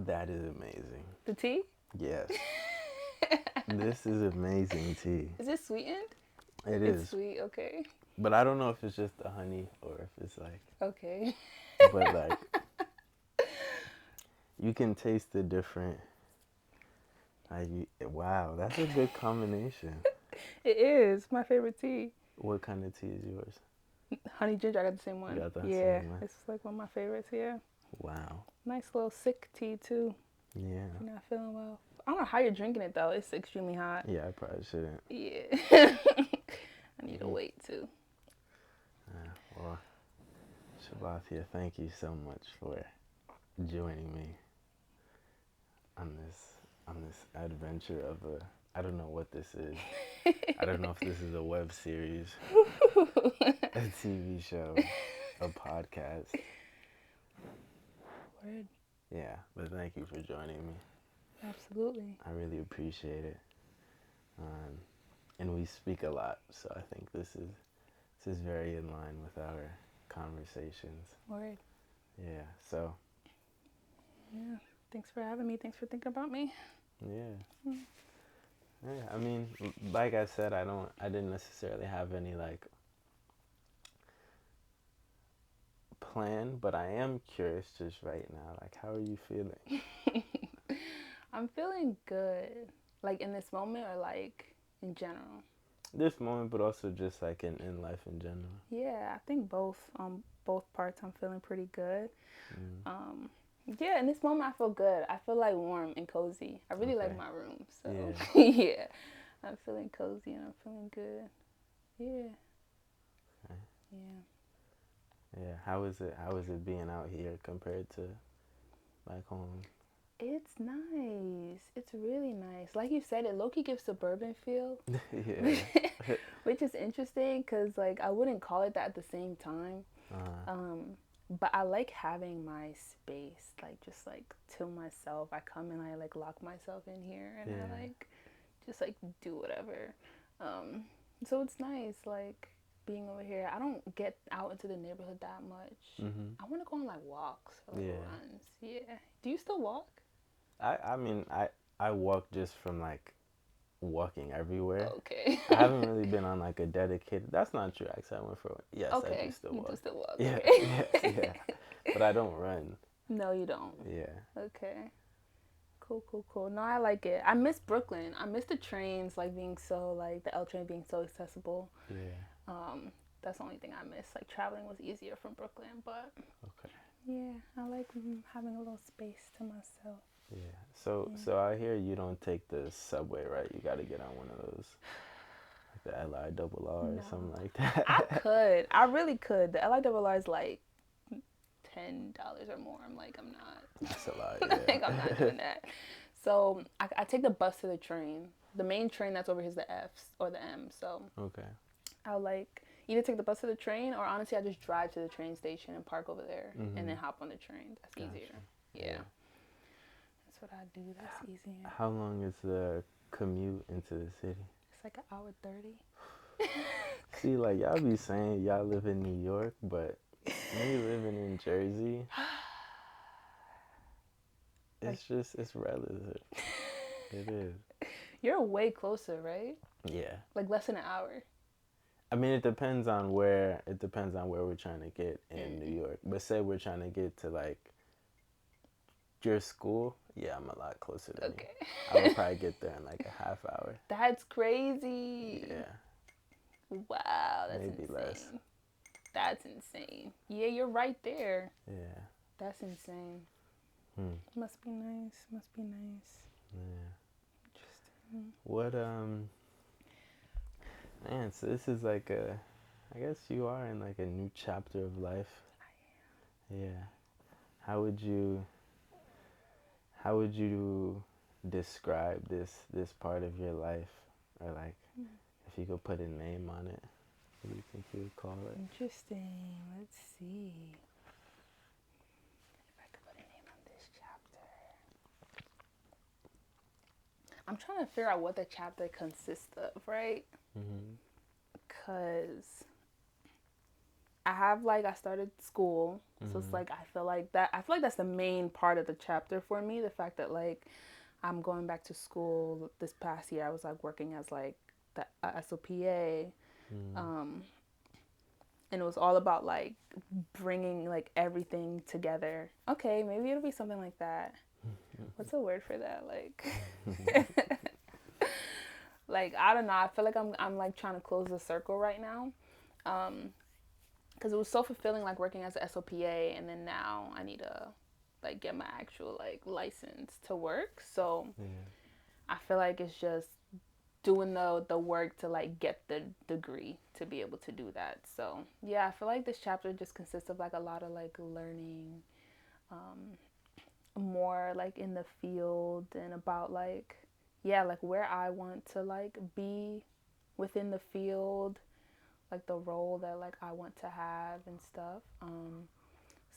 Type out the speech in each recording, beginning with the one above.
That is amazing. The tea? Yes. This is amazing tea. Is it sweetened? It It's is. sweet, okay. But I don't know if it's just the honey or if it's like, Okay. but like, you can taste the different, wow, that's a good combination. It is my favorite tea. What kind of tea is yours? Honey ginger, I got the same You one. got that Yeah, same one? it's like one of my favorites, yeah. Wow. Nice little sick tea, too, Yeah. if you're not feeling well. I don't know how you're drinking it, though. It's extremely hot. Yeah, I probably shouldn't. Yeah. I need to Mhm. wait, too. Well, Shabathyah, thank you so much for joining me on this adventure of a, I don't know what this is. I don't know if this is a web series, a TV show, a podcast. Word. Yeah, but thank you for joining me. Absolutely. I really appreciate it. Um, and we speak a lot, so I think this is very in line with our conversations. Word. Yeah. So Yeah. Thanks for having me. Thanks for thinking about me. yeah. Yeah, I mean, like I said, I didn't necessarily have any like plan, but I am curious just right now. Like, how are you feeling? I'm feeling good. Like in this moment or like in general? This moment, but also just like in life in general. Yeah, I think both. Both parts I'm feeling pretty good. Mm. Um, yeah, in this moment I feel good. I feel like warm and cozy. I really like Okay. my room, so Yeah. yeah, I'm feeling cozy and I'm feeling good. Yeah, Okay. yeah. Yeah. How is it? How is it being out here compared to back home? It's nice. It's really nice. Like you said, it low-key gives suburban feel, Yeah. which is interesting because like I wouldn't call it that at the same time. uh, But I like having my space, like just like to myself. I come and I like lock myself in here and I yeah. like just like do whatever. Um, so it's nice like being over here. I don't get out into the neighborhood that much. Mhm. I want to go on like walks or like Yeah. runs. Yeah. Do you still walk? I mean I walk just from like walking everywhere. Okay. I haven't really been on like a dedicated. That's not true. Actually, I went for. Yes, I do Okay. still You do walk. still walk. Yeah, yes, yeah. Okay. But I don't run. No, you don't. Yeah. Okay. Cool, cool, cool. No, I like it. I miss Brooklyn. I miss the trains, like being so, like the L train being so accessible. Yeah. Um, that's the only thing I miss. Like traveling was easier from Brooklyn, but Okay. yeah, I like having a little space to myself. Yeah. So I hear you don't take the subway, right? You got to get on one of those, like the LI or No, something like I that. could. I really could. The LIRR is like $10 or more. I'm like, I'm not. That's a lot. Like, I'm not Yeah. doing that. So I take the bus to the train. The main train that's over here is the F's or the M. So Okay. I'll like either take the bus to the train or honestly I just drive to the train station and park over there and then Mhm. hop on the train. That's Gotcha. easier. Yeah. Yeah. That's what I do. That's easier. How long is the commute into the city? It's like an hour 30. See, like y'all be saying y'all live in New York, but me living in Jersey, Like, it's relative. It is. you're way closer, right? Yeah. Like less than an hour. I mean, it depends on where we're trying to get in New York. But say we're trying to get to like your school, yeah, I'm a lot closer than you. Okay. I would probably get there in like a half hour. That's crazy. Yeah, Wow, that's maybe less. insane. That's insane. Yeah, you're right there. Yeah. That's insane. Hmm. Must be nice. Must be nice. Yeah. Interesting. What man, so this is like I guess you are in like a new chapter of life. Yeah. How would you how would you describe this part of your life, or like if you could put a name on it, what do you think you would call it? Interesting. Let's see. If I could put a name on this chapter. I'm trying to figure out what the chapter consists of, right? Mhm. Because I started school, so it's like I feel like that's the main part of the chapter for me. The fact that like I'm going back to school this past year. I was like working as like the SOPA, Mm. um, and it was all about like bringing like everything together. Okay, maybe it'll be something like that. What's a word for that? Like, like I don't know. I feel like I'm like trying to close the circle right now. Because it was so fulfilling like working as an SOPA, and then now I need to like get my actual like license to work. So Yeah. I feel like it's just doing the work to like get the degree to be able to do that. So yeah, I feel like this chapter just consists of like a lot of like learning more like in the field and about like yeah, like where I want to like be within the field, like the role that like I want to have and stuff.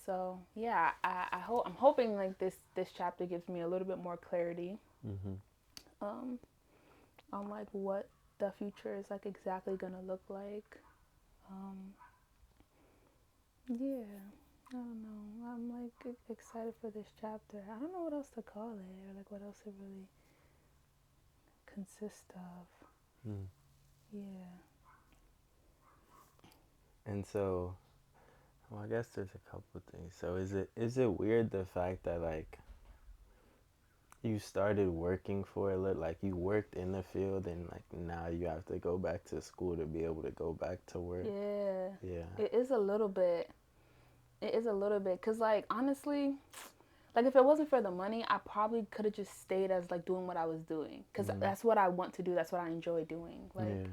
So yeah, I hope I'm hoping like this chapter gives me a little bit more clarity Mm-hmm. um, on like what the future is like exactly gonna look like. Um, yeah, I don't know. I'm like excited for this chapter. I don't know what else to call it or like what else it really consists of. Mm. Yeah. And so, well, I guess there's a couple things. So is it weird the fact that like you started working for a little, like you worked in the field, and like now you have to go back to school to be able to go back to work? Yeah. Yeah. It is a little bit. It is a little bit cuz like honestly, like if it wasn't for the money, I probably could have just stayed as like doing what I was doing cuz Mm. that's what I want to do. That's what I enjoy doing. Yeah. Like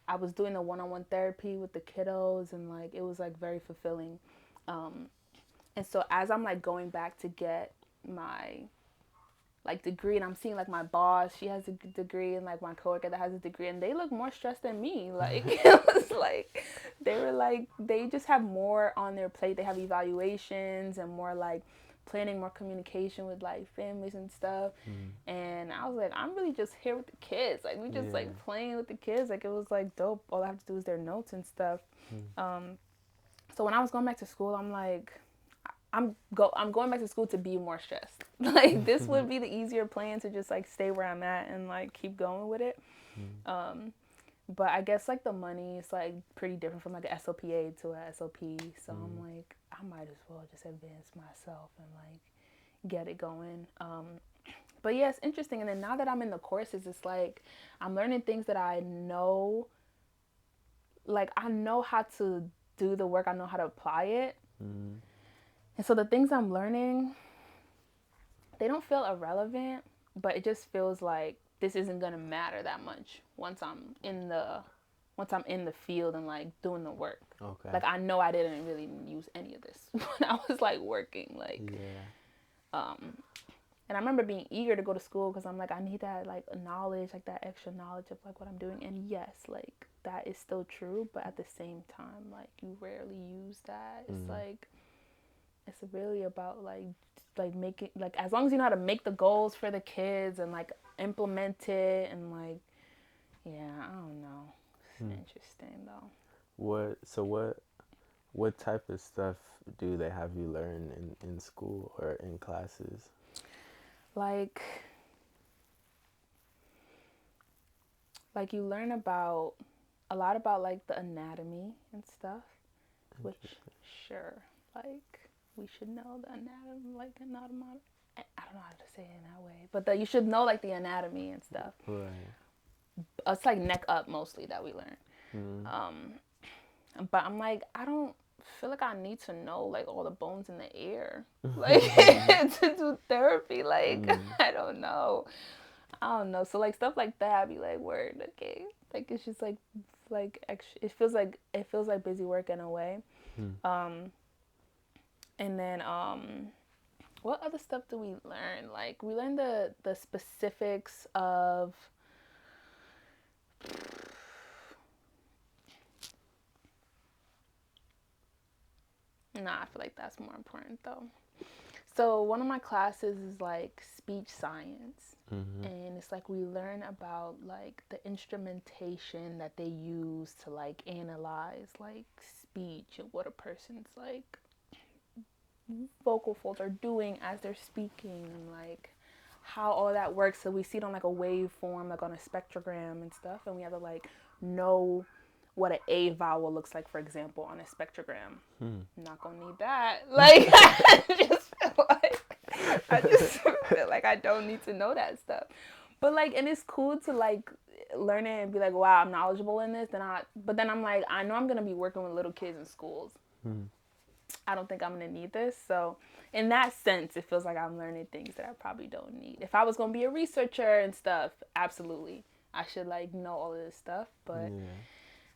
I was doing the one-on-one therapy with the kiddos and like it was like very fulfilling. Um and so as I'm like going back to get my like degree and I'm seeing like my boss, she has a degree and like my coworker that has a degree and they look more stressed than me. Like it was like they were like they just have more on their plate. They have evaluations and more like planning, more communication with like families and stuff. Mm. And I was like, I'm really just here with the kids. Like we just Yeah. like playing with the kids. Like it was like dope. All I have to do is their notes and stuff. Mm. So when I was going back to school, I'm like, I'm going back to school to be more stressed. Like this would be the easier plan to just like stay where I'm at and like keep going with it. Mm. But I guess like the money is like pretty different from like a SOPA to a SOP. So Mm. I'm like, I might as well just advance myself and like get it going. But yeah, it's interesting. And then now that I'm in the courses, it's like I'm learning things that I know. Like I know how to do the work. I know how to apply it. Mm. And so the things I'm learning, they don't feel irrelevant, but it just feels like this isn't gonna matter that much once I'm in the field and like doing the work. Okay. Like I know I didn't really use any of this when I was like working. Like Yeah. and I remember being eager to go to school because I'm like I need that like knowledge, like that extra knowledge of like what I'm doing. And yes, like that is still true, but at the same time, like you rarely use that. It's Mm. like it's really about like making like as long as you know how to make the goals for the kids and like implement it and like yeah, I don't know. It's Mm. interesting though. What type of stuff do they have you learn in school or in classes? Like like you learn about a lot about like the anatomy and stuff, which sure, like we should know the anatomy, like anatomy. I don't know how to say it in that way, but you should know like the anatomy and stuff. Right. It's like neck up mostly that we learn. Mm. But I'm like, I don't feel like I need to know like all the bones in the ear, like to do therapy. Like Mm. I don't know. I don't know. So like stuff like that, I'd be like, word, okay. Like it's just like extra. It feels like busy work in a way. Mm. And then what other stuff do we learn? Like we learn the specifics of. Nah, I feel like that's more important though. So one of my classes is like speech science. Mm-hmm. And it's like we learn about like the instrumentation that they use to like analyze like speech and what a person's like vocal folds are doing as they're speaking, and like how all that works. So we see it on like a waveform, like on a spectrogram and stuff, and we have to like know what an A vowel looks like, for example, on a spectrogram. Hmm. I'm not gonna need that. Like I just feel like I don't need to know that stuff. But like, and it's cool to like learn it and be like, wow, I'm knowledgeable in this. But then I'm like, I know I'm gonna be working with little kids in schools. Hmm. I don't think I'm gonna need this. So in that sense, it feels like I'm learning things that I probably don't need. If I was gonna be a researcher and stuff, absolutely, I should like know all of this stuff. But Yeah.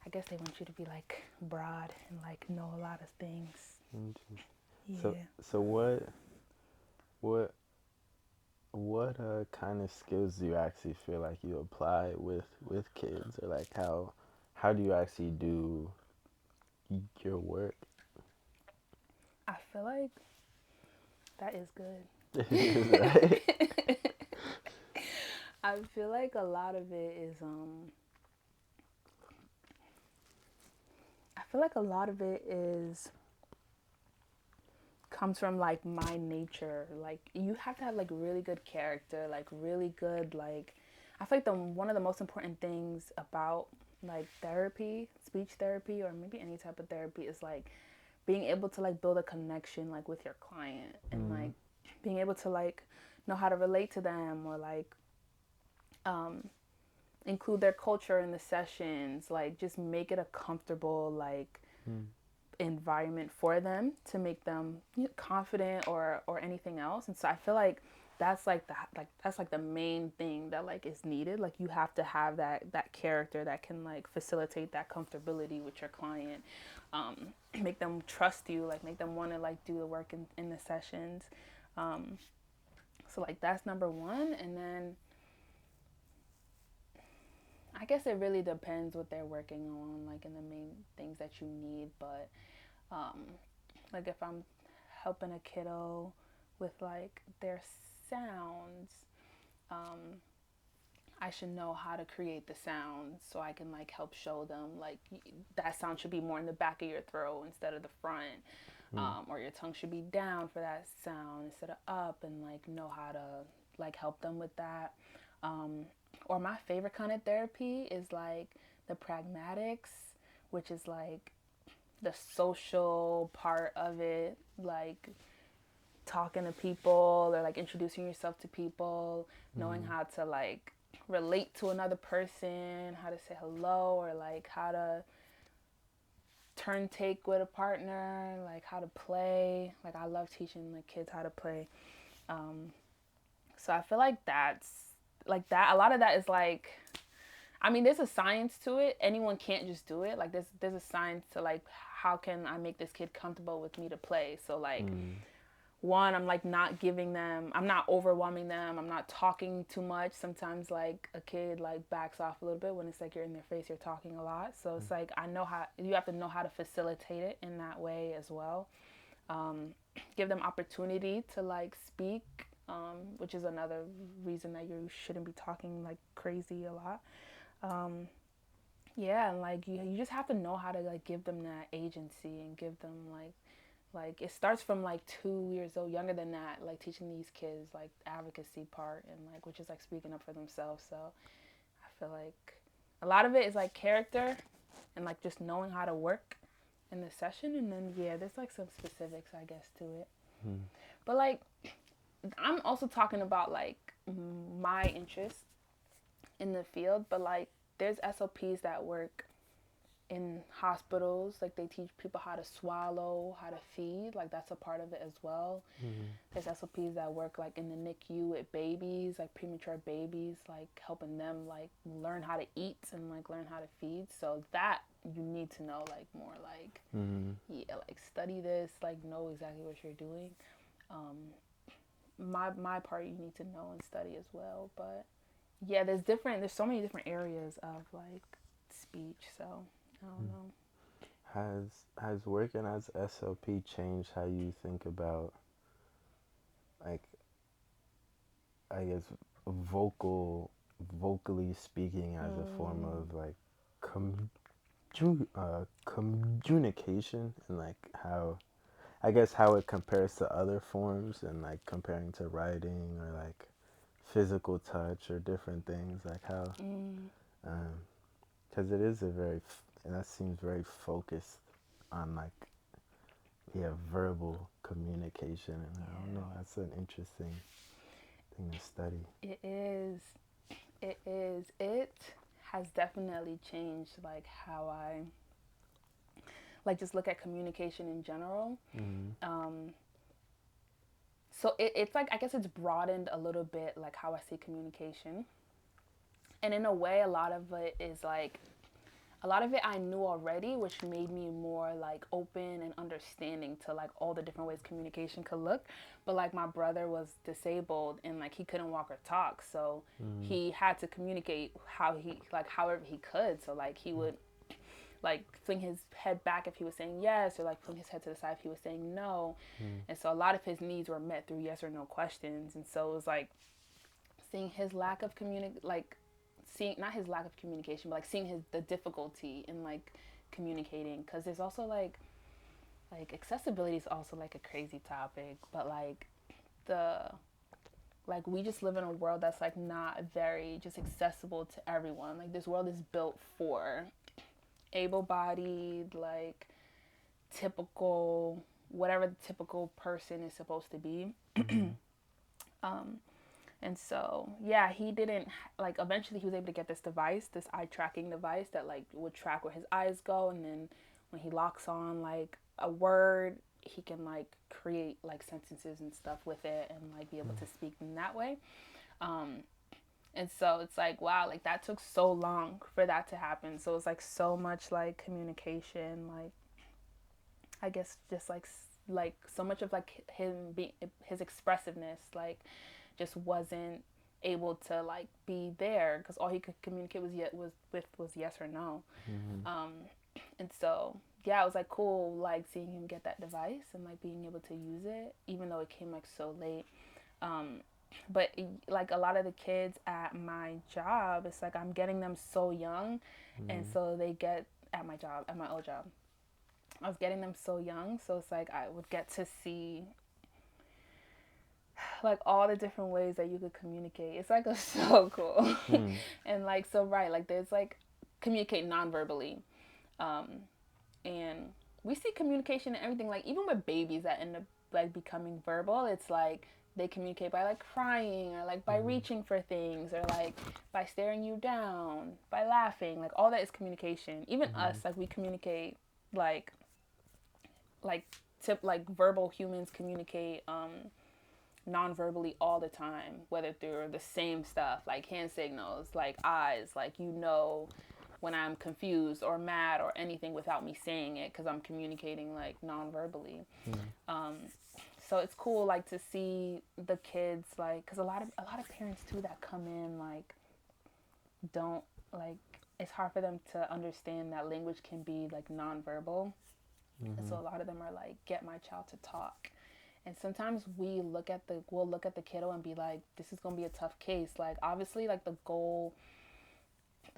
I guess they want you to be like broad and like know a lot of things. Interesting. So, Yeah. so what, what kind of skills do you actually feel like you apply with kids, or like how do you actually do your work? I feel like that is good. Right? I feel like a lot of it is I feel like a lot of it is comes from like my nature. Like you have to have like really good character, like really good like I feel like the one of the most important things about like therapy, speech therapy or maybe any type of therapy is like being able to like build a connection like with your client and Mm-hmm. like being able to like know how to relate to them or like um include their culture in the sessions, like just make it a comfortable like environment for them to make them confident or anything else. And so I feel like that's like the main thing that like is needed. Like you have to have that character that can like facilitate that comfortability with your client, make them trust you, like make them want to like do the work in the sessions. um, so like that's number one. And then I guess it really depends what they're working on, like in the main things that you need. But um, like if I'm helping a kiddo with like their sounds, um, I should know how to create the sounds so I can like help show them like that sound should be more in the back of your throat instead of the front, or your tongue should be down for that sound instead of up, and like know how to like help them with that. Um, or my favorite kind of therapy is like the pragmatics, which is like the social part of it, like talking to people or like introducing yourself to people, knowing Mm-hmm. how to like relate to another person, how to say hello, or like how to turn take with a partner, like how to play. Like I love teaching the kids how to play. Um, so I feel like that's like that. A lot of that is like, I mean, there's a science to it. Anyone can't just do it. Like there's a science to like how can I make this kid comfortable with me to play. So like Mm-hmm. one, I'm like not giving them, I'm not overwhelming them, I'm not talking too much. Sometimes like a kid like backs off a little bit when it's like you're in their face, you're talking a lot. So it's like I know how you have to know how to facilitate it in that way as well. um, Give them opportunity to like speak, which is another reason that you shouldn't be talking like crazy a lot. um, yeah, and like you just have to know how to like give them that agency and give them like it starts from like 2 years old, younger than that, like teaching these kids like advocacy part and like which is like speaking up for themselves. So I feel like a lot of it is like character and like just knowing how to work in the session. And then yeah, there's like some specifics I guess to it. Mm-hmm. But like I'm also talking about like my interest in the field, but like there's SOPs that work in hospitals. Like they teach people how to swallow, how to feed, like that's a part of it as well. There's SOPs that work like in the NICU with babies, like premature babies, like helping them like learn how to eat and like learn how to feed. So that you need to know like more like Mm-hmm. yeah, like study this, like know exactly what you're doing. um my part you need to know and study as well. But yeah, there's so many different areas of like speech. So I don't know. Has working as SLP changed how you think about like I guess vocally speaking as a form Mm, of like communication, and like how I guess how it compares to other forms, and like comparing to writing or like physical touch or different things, like how mm, because it is a that seems very focused on like yeah, verbal communication, and I don't yeah, know, that's an interesting thing to study. it is. It is. It has definitely changed like how I like just look at communication in general. Mm-hmm. Um, so it's like I guess it's broadened a little bit like how I see communication, and in a way, a lot of it is like a lot of it I knew already, which made me more like open and understanding to like all the different ways communication could look. But like my brother was disabled and like he couldn't walk or talk, so Mm-hmm. he had to communicate how he like however he could. So like he would like fling his head back if he was saying yes, or like fling his head to the side if he was saying no. Mm-hmm. And so a lot of his needs were met through yes or no questions. And so it was like seeing his lack of like seeing not his lack of communication, but like seeing his the difficulty in like communicating, because there's also like accessibility is also like a crazy topic, but like the like we just live in a world that's like not very just accessible to everyone. Like this world is built for able-bodied, like typical whatever the typical person is supposed to be. Mm-hmm. um And so, yeah, he didn't like eventually he was able to get this device, this eye tracking device that like would track where his eyes go, and then when he locks on like a word, he can like create like sentences and stuff with it and like be able to speak in that way. Um and so it's like wow, like that took so long for that to happen. So it's like so much like communication, like I guess just like so much of like him being his expressiveness like just wasn't able to like be there because all he could communicate was yes or no. Mm-hmm. um and so yeah, it was like cool like seeing him get that device and like being able to use it even though it came like so late. um but like a lot of the kids at my job, it's like I'm getting them so young, and so they get at my job, at my old job, I was getting them so young, so it's like I would get to see like all the different ways that you could communicate. It's like a so cool. Mm-hmm. And like so right, like there's like communicate non-verbally. Um and we see communication and everything, like even with babies that end up like becoming verbal, it's like they communicate by like crying or like by Mm-hmm. reaching for things or like by staring you down, by laughing. Like all that is communication. Even us, Mm-hmm. like we communicate like like like verbal humans communicate non-verbally all the time, whether through the same stuff like hand signals, like eyes, like when I'm confused or mad or anything without me saying it because I'm communicating like non-verbally. um so it's cool like to see the kids like because a lot of parents too that come in like don't like it's hard for them to understand that language can be like non-verbal. And Mm-hmm. so a lot of them are like, get my child to talk. And sometimes we'll look at the kiddo and be like, this is gonna be a tough case. Like obviously like the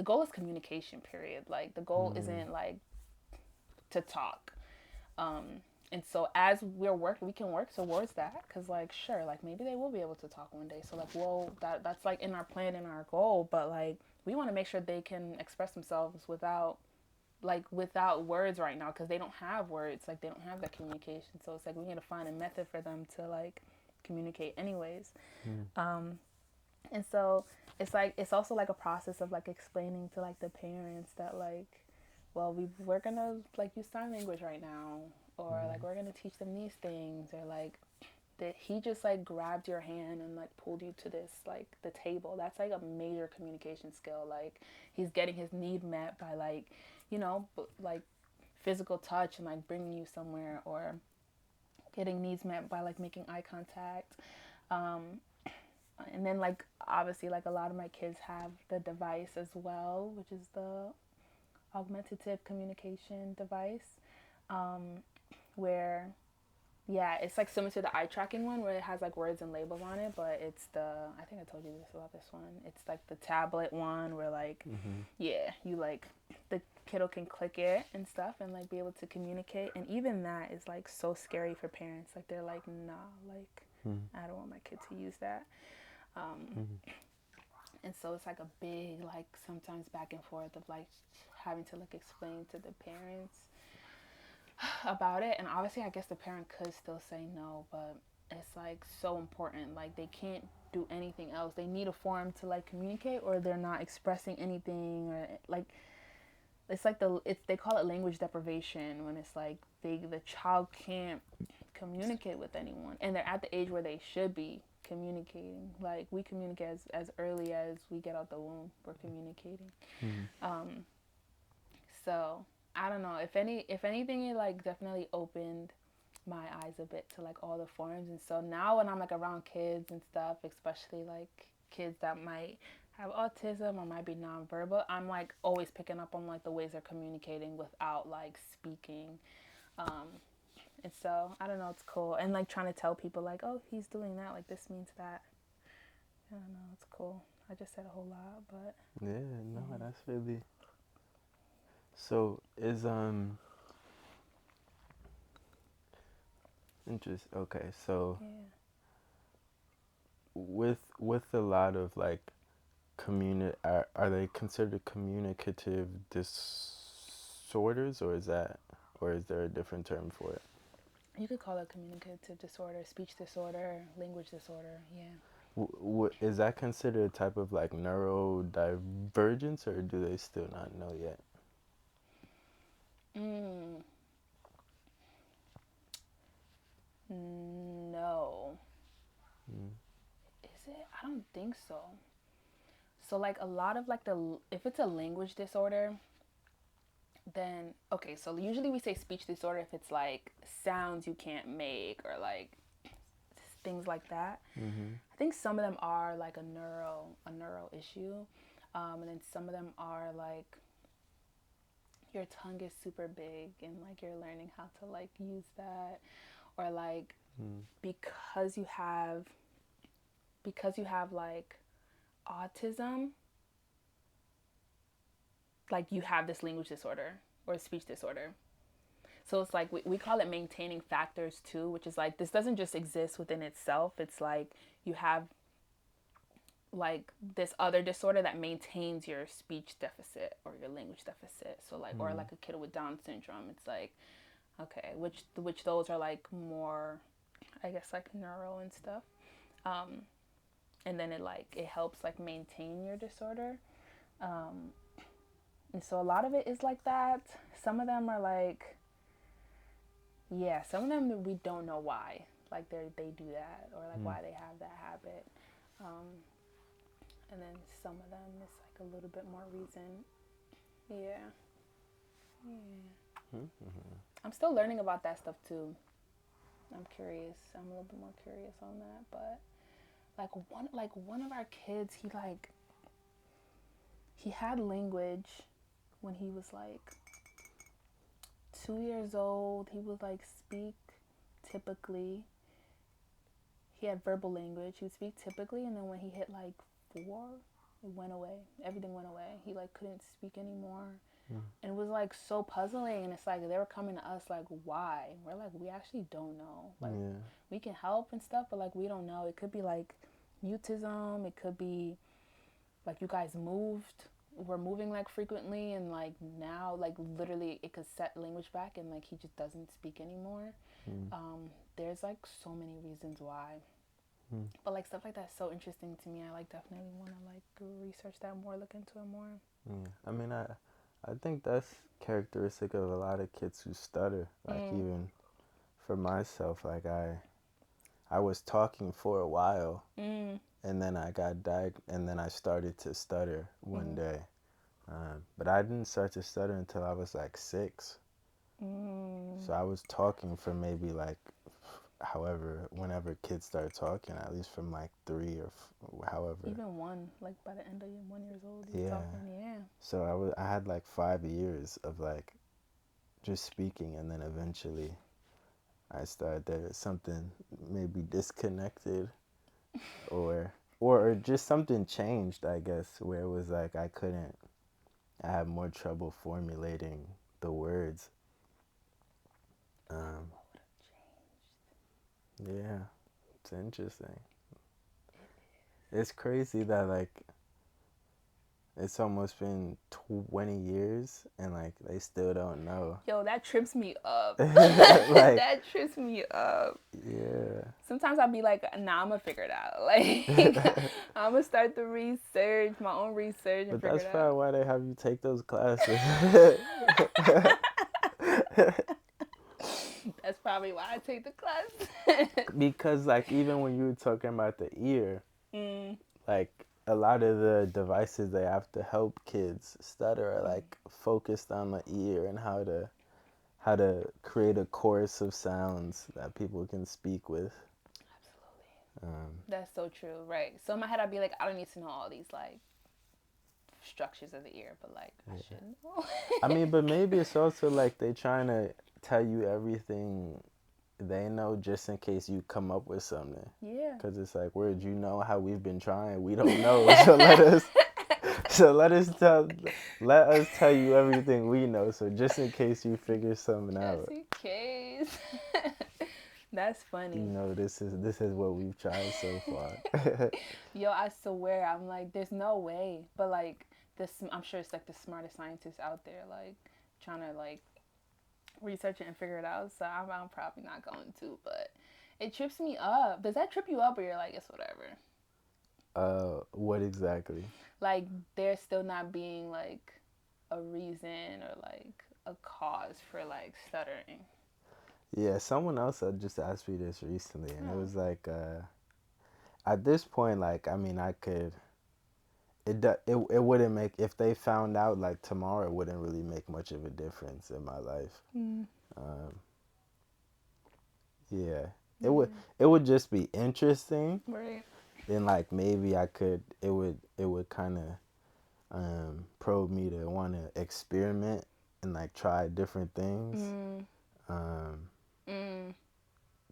goal is communication, period. Like the goal Mm-hmm. isn't like to talk. And so as we're working, we can work towards that because like sure, like maybe they will be able to talk one day. So like that's like in our plan and our goal, but like we want to make sure they can express themselves without words right now because they don't have words, like they don't have that communication. So it's like we need to find a method for them to like communicate anyways. And so it's like it's also like a process of like explaining to like the parents that like, well, we're gonna like use sign language right now, or like we're gonna teach them these things, or like that he just like grabbed your hand and like pulled you to this like the table. That's like a major communication skill. Like he's getting his need met by like, like physical touch and like bringing you somewhere, or getting needs met by like making eye contact. um and then like obviously like a lot of my kids have the device as well, which is the augmentative communication device, where Yeah, it's like similar to the eye tracking one where it has like words and labels on it, but it's the I think I told you this about this one. It's like the tablet one where like Mm-hmm. yeah, you like the kiddo can click it and stuff and like be able to communicate, and even that is like so scary for parents. Like they're like, "Nah, like I don't want my kid to use that." Um Mm-hmm. and so it's like a big like sometimes back and forth of like having to like explain to the parents about it, and obviously I guess the parent could still say no, but it's like so important, like they can't do anything else, they need a form to like communicate or they're not expressing anything, or like it's like it's they call it language deprivation when it's like the child can't communicate with anyone and they're at the age where they should be communicating. Like we communicate as early as we get out the womb, we're communicating. Mm-hmm. um so I don't know, if anything it like definitely opened my eyes a bit to like all the forms. And so now when I'm like around kids and stuff, especially like kids that might have autism or might be nonverbal, I'm like always picking up on like the ways they're communicating without like speaking. um and so I don't know, it's cool, and like trying to tell people like, oh, he's doing that, like this means that. I don't know, it's cool. I just said a whole lot, but Yeah, no, yeah. that's really so is interest. Okay, so Yeah. with a lot of like are they considered communicative disorders, or is there a different term for it? You could call it communicative disorder, speech disorder, language disorder. Yeah. Is that considered a type of like neurodivergence, or do they still not know yet? Mm, no. Mm. Is it? I don't think so. So like a lot of like the if it's a language disorder, then okay, so usually we say speech disorder if it's like sounds you can't make or like things like that. Mhm. I think some of them are like a neuro issue. And then some of them are like your tongue is super big and like you're learning how to like use that, or like Mm. because you have like autism, like you have this language disorder or speech disorder. So it's like we call it maintaining factors too, which is like this doesn't just exist within itself. It's like you have like this other disorder that maintains your speech deficit or your language deficit. So like, or Mm. like a kid with Down syndrome, it's like okay, which those are like more, I guess, like neuro and stuff. Um, and then it helps like maintain your disorder. Um, and so a lot of it is like that. Some of them are like, yeah, some of them we don't know why, like they do that or like Mm. why they have that habit. Um, and then some of them is like a little bit more reason. Yeah, yeah. Mm-hmm. I'm still learning about that stuff too. I'm curious. I'm a little bit more curious on that, but like one of our kids, he had language when he was like 2 years old. He would like speak typically. He had verbal language. He would speak typically, and then when he hit like 4, it went away. Everything went away. He like couldn't speak anymore, Mm. and it was like so puzzling. And it's like they were coming to us like, why? We're like, we actually don't know. Like, Yeah. we can help and stuff, but like we don't know. It could be like mutism. It could be like you guys moved, were moving like frequently, and like now like literally it could set language back and like he just doesn't speak anymore. Mm. There's like so many reasons why, Mm. but like stuff like that's so interesting to me. I like definitely want to like research that more, look into it more. Yeah. I mean, I think that's characteristic of a lot of kids who stutter. Like Mm, even for myself, like I was talking for a while, mm, and then and then I started to stutter one mm, day. But I didn't start to stutter until I was like 6. mm. So I was talking for maybe like, however, whenever kids start talking, at least from like 3 or however. Even one, like by the end of 1 years old, you're Yeah. talking. Yeah. So I had like 5 years of like just speaking, and then eventually I started there's something maybe disconnected, or just something changed, I guess, where it was like I had more trouble formulating the words. Um, yeah, it's interesting. It's crazy that like it's almost been 20 years and like they still don't know. Yo, that trips me up. Like, That trips me up. yeah. Sometimes I'll be like, nah, I'm gonna figure it out. Like, I'm gonna start the research, my own research, and But figure that's it out. probably why they have you take those classes. That's probably why I take the class. Because like even when you were talking about the ear, like a lot of the devices they have to help kids stutter are like focused on the ear and how to create a chorus of sounds that people can speak with. Um, That's so true, right? So in my head, I'd be like, I don't need to know all these like structures of the ear, but like I should know. I mean, but maybe it's also like they trying to tell you everything they know just in case you come up with something. Yeah. Because it's like, where'd you know how we've been trying? We don't know. So let us tell you everything we know. So just in case you figure something Just out, in case. That's funny. this is what we've tried so far. Yo, I swear, I'm like, there's no way. But like this, I'm sure it's like the smartest scientists out there, like trying to like research it and figure it out. So I'm probably not going to, but it trips me up. Does that trip you up, or you're like, it's whatever? What exactly? Like there still not being like a reason or like a cause for like stuttering. Yeah, someone else had just asked me this recently, and it Oh. was like, at this point, like, I mean, I could. It wouldn't make if they found out like tomorrow. It wouldn't really make much of a difference in my life. Mm. Um, yeah, it would Yeah. it would just be interesting. Right. Then like maybe I could it would kind of probe me to want to experiment and like try different things. Mm. Um, Mm.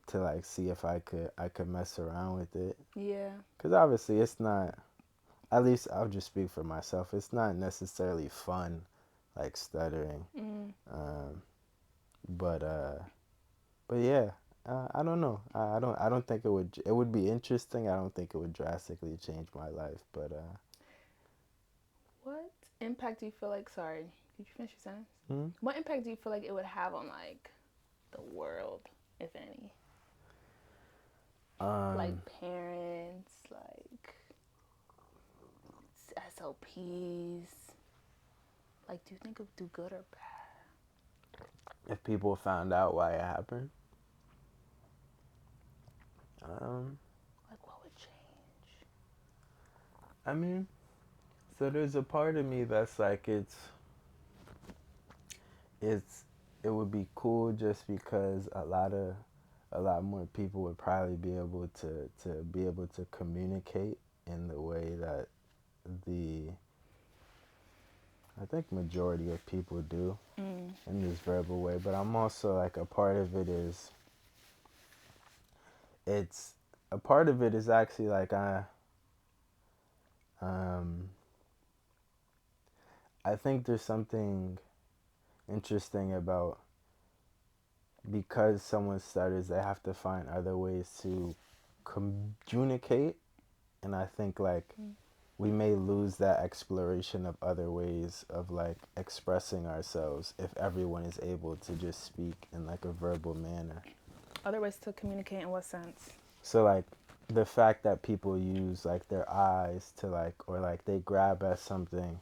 to like see if I could mess around with it. Yeah. Cause obviously it's not. At least I'll just speak for myself. It's not necessarily fun, like stuttering. Mm. Um, but yeah, I don't know. I don't think it would. It would be interesting. I don't think it would drastically change my life. But What impact do you feel like? Sorry, did you finish your sentence? hmm? What impact do you feel like it would have on like the world, if any? Like um, parents, like SOPs. Like, do you think it would do good or bad? if people found out why it happened, um, Like, what would change? I mean, so there's a part of me that's like it's it would be cool just because a lot more people would probably be able to communicate in the way that the I think majority of people do Mm. in this verbal way. But I'm also like a part of it is it's a part of it is actually like um I think there's something interesting about because someone stutters, they have to find other ways to communicate. And I think like Mm. we may lose that exploration of other ways of like expressing ourselves if everyone is able to just speak in like a verbal manner. Other ways to communicate in what sense? So like the fact that people use like their eyes to like or like they grab at something,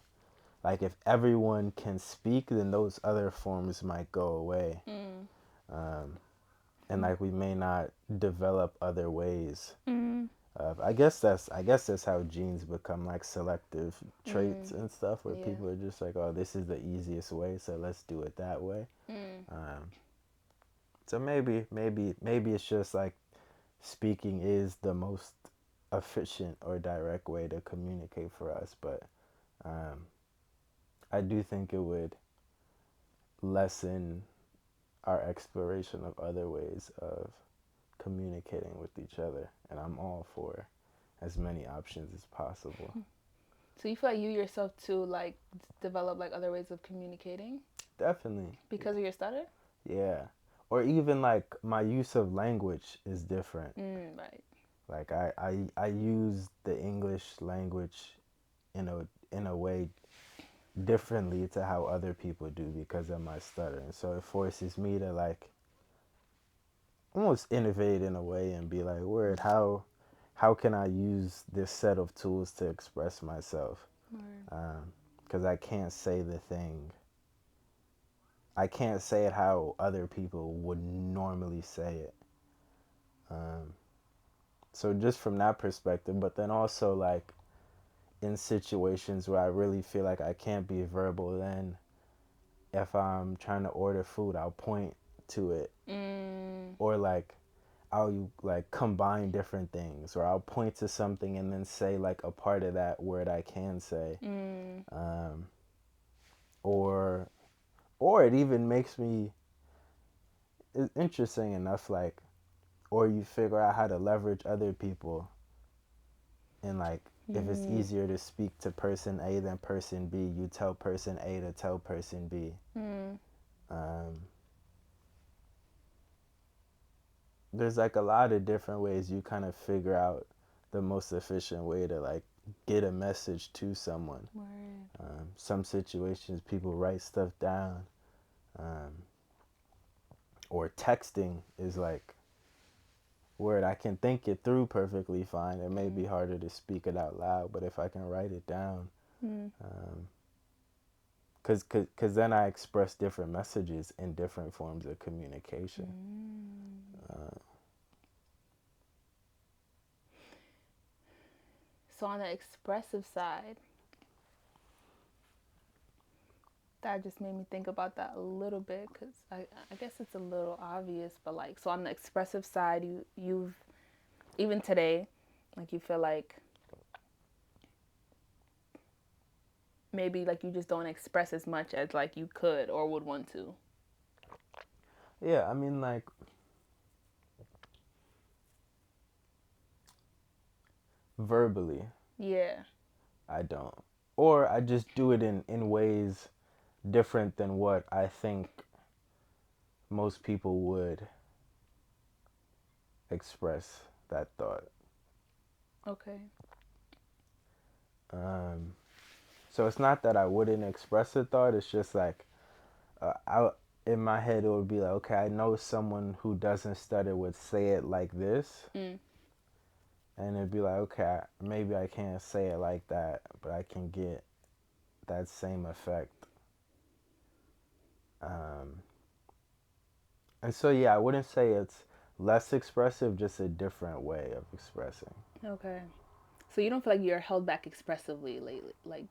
like if everyone can speak, then those other forms might go away. Mm. Um, and like we may not develop other ways. Mm. I guess that's how genes become like selective traits Mm. and stuff, where Yeah. people are just like, oh, this is the easiest way, so let's do it that way. Mm. Um, so maybe it's just like speaking is the most efficient or direct way to communicate for us, but um, I do think it would lessen our exploration of other ways of communicating with each other, and I'm all for as many options as possible. So you feel like you yourself too like develop like other ways of communicating Definitely. because of your stutter? Yeah. Or even like my use of language is different. Right. Like I use the English language in a way differently to how other people do because of my stutter. And so it forces me to like almost innovate in a way and be like, word, how can I use this set of tools to express myself? Right. Because I can't say the thing. I can't say it how other people would normally say it. Um, so just from that perspective, but then also like in situations where I really feel like I can't be verbal, then if I'm trying to order food, I'll point to it, or like I'll like combine different things, or I'll point to something and then say like a part of that word I can say, um, or it even makes me, it's interesting enough, like, or you figure out how to leverage other people, and like if it's easier to speak to person A than person B, you tell person A to tell person B. Um, there's like a lot of different ways you kind of figure out the most efficient way to like get a message to someone. Right. Some situations people write stuff down, um, or texting is like word I can think it through perfectly fine. It may be harder to speak it out loud, but if I can write it down, um, cause then I express different messages in different forms of communication. So on the expressive side, that just made me think about that a little bit because I guess it's a little obvious, but like so on the expressive side, you've even today, like you feel like maybe like you just don't express as much as like you could or would want to. Yeah, I mean like verbally, Yeah. I don't, or I just do it in ways different than what I think most people would express that thought. Okay. Um, so it's not that I wouldn't express a thought. It's just like I in my head it would be like, okay, I know someone who doesn't stutter would say it like this, and it'd be like, okay, maybe I can't say it like that, but I can get that same effect. Um, and so yeah, I wouldn't say it's less expressive, just a different way of expressing. Okay. So you don't feel like you're held back expressively lately, like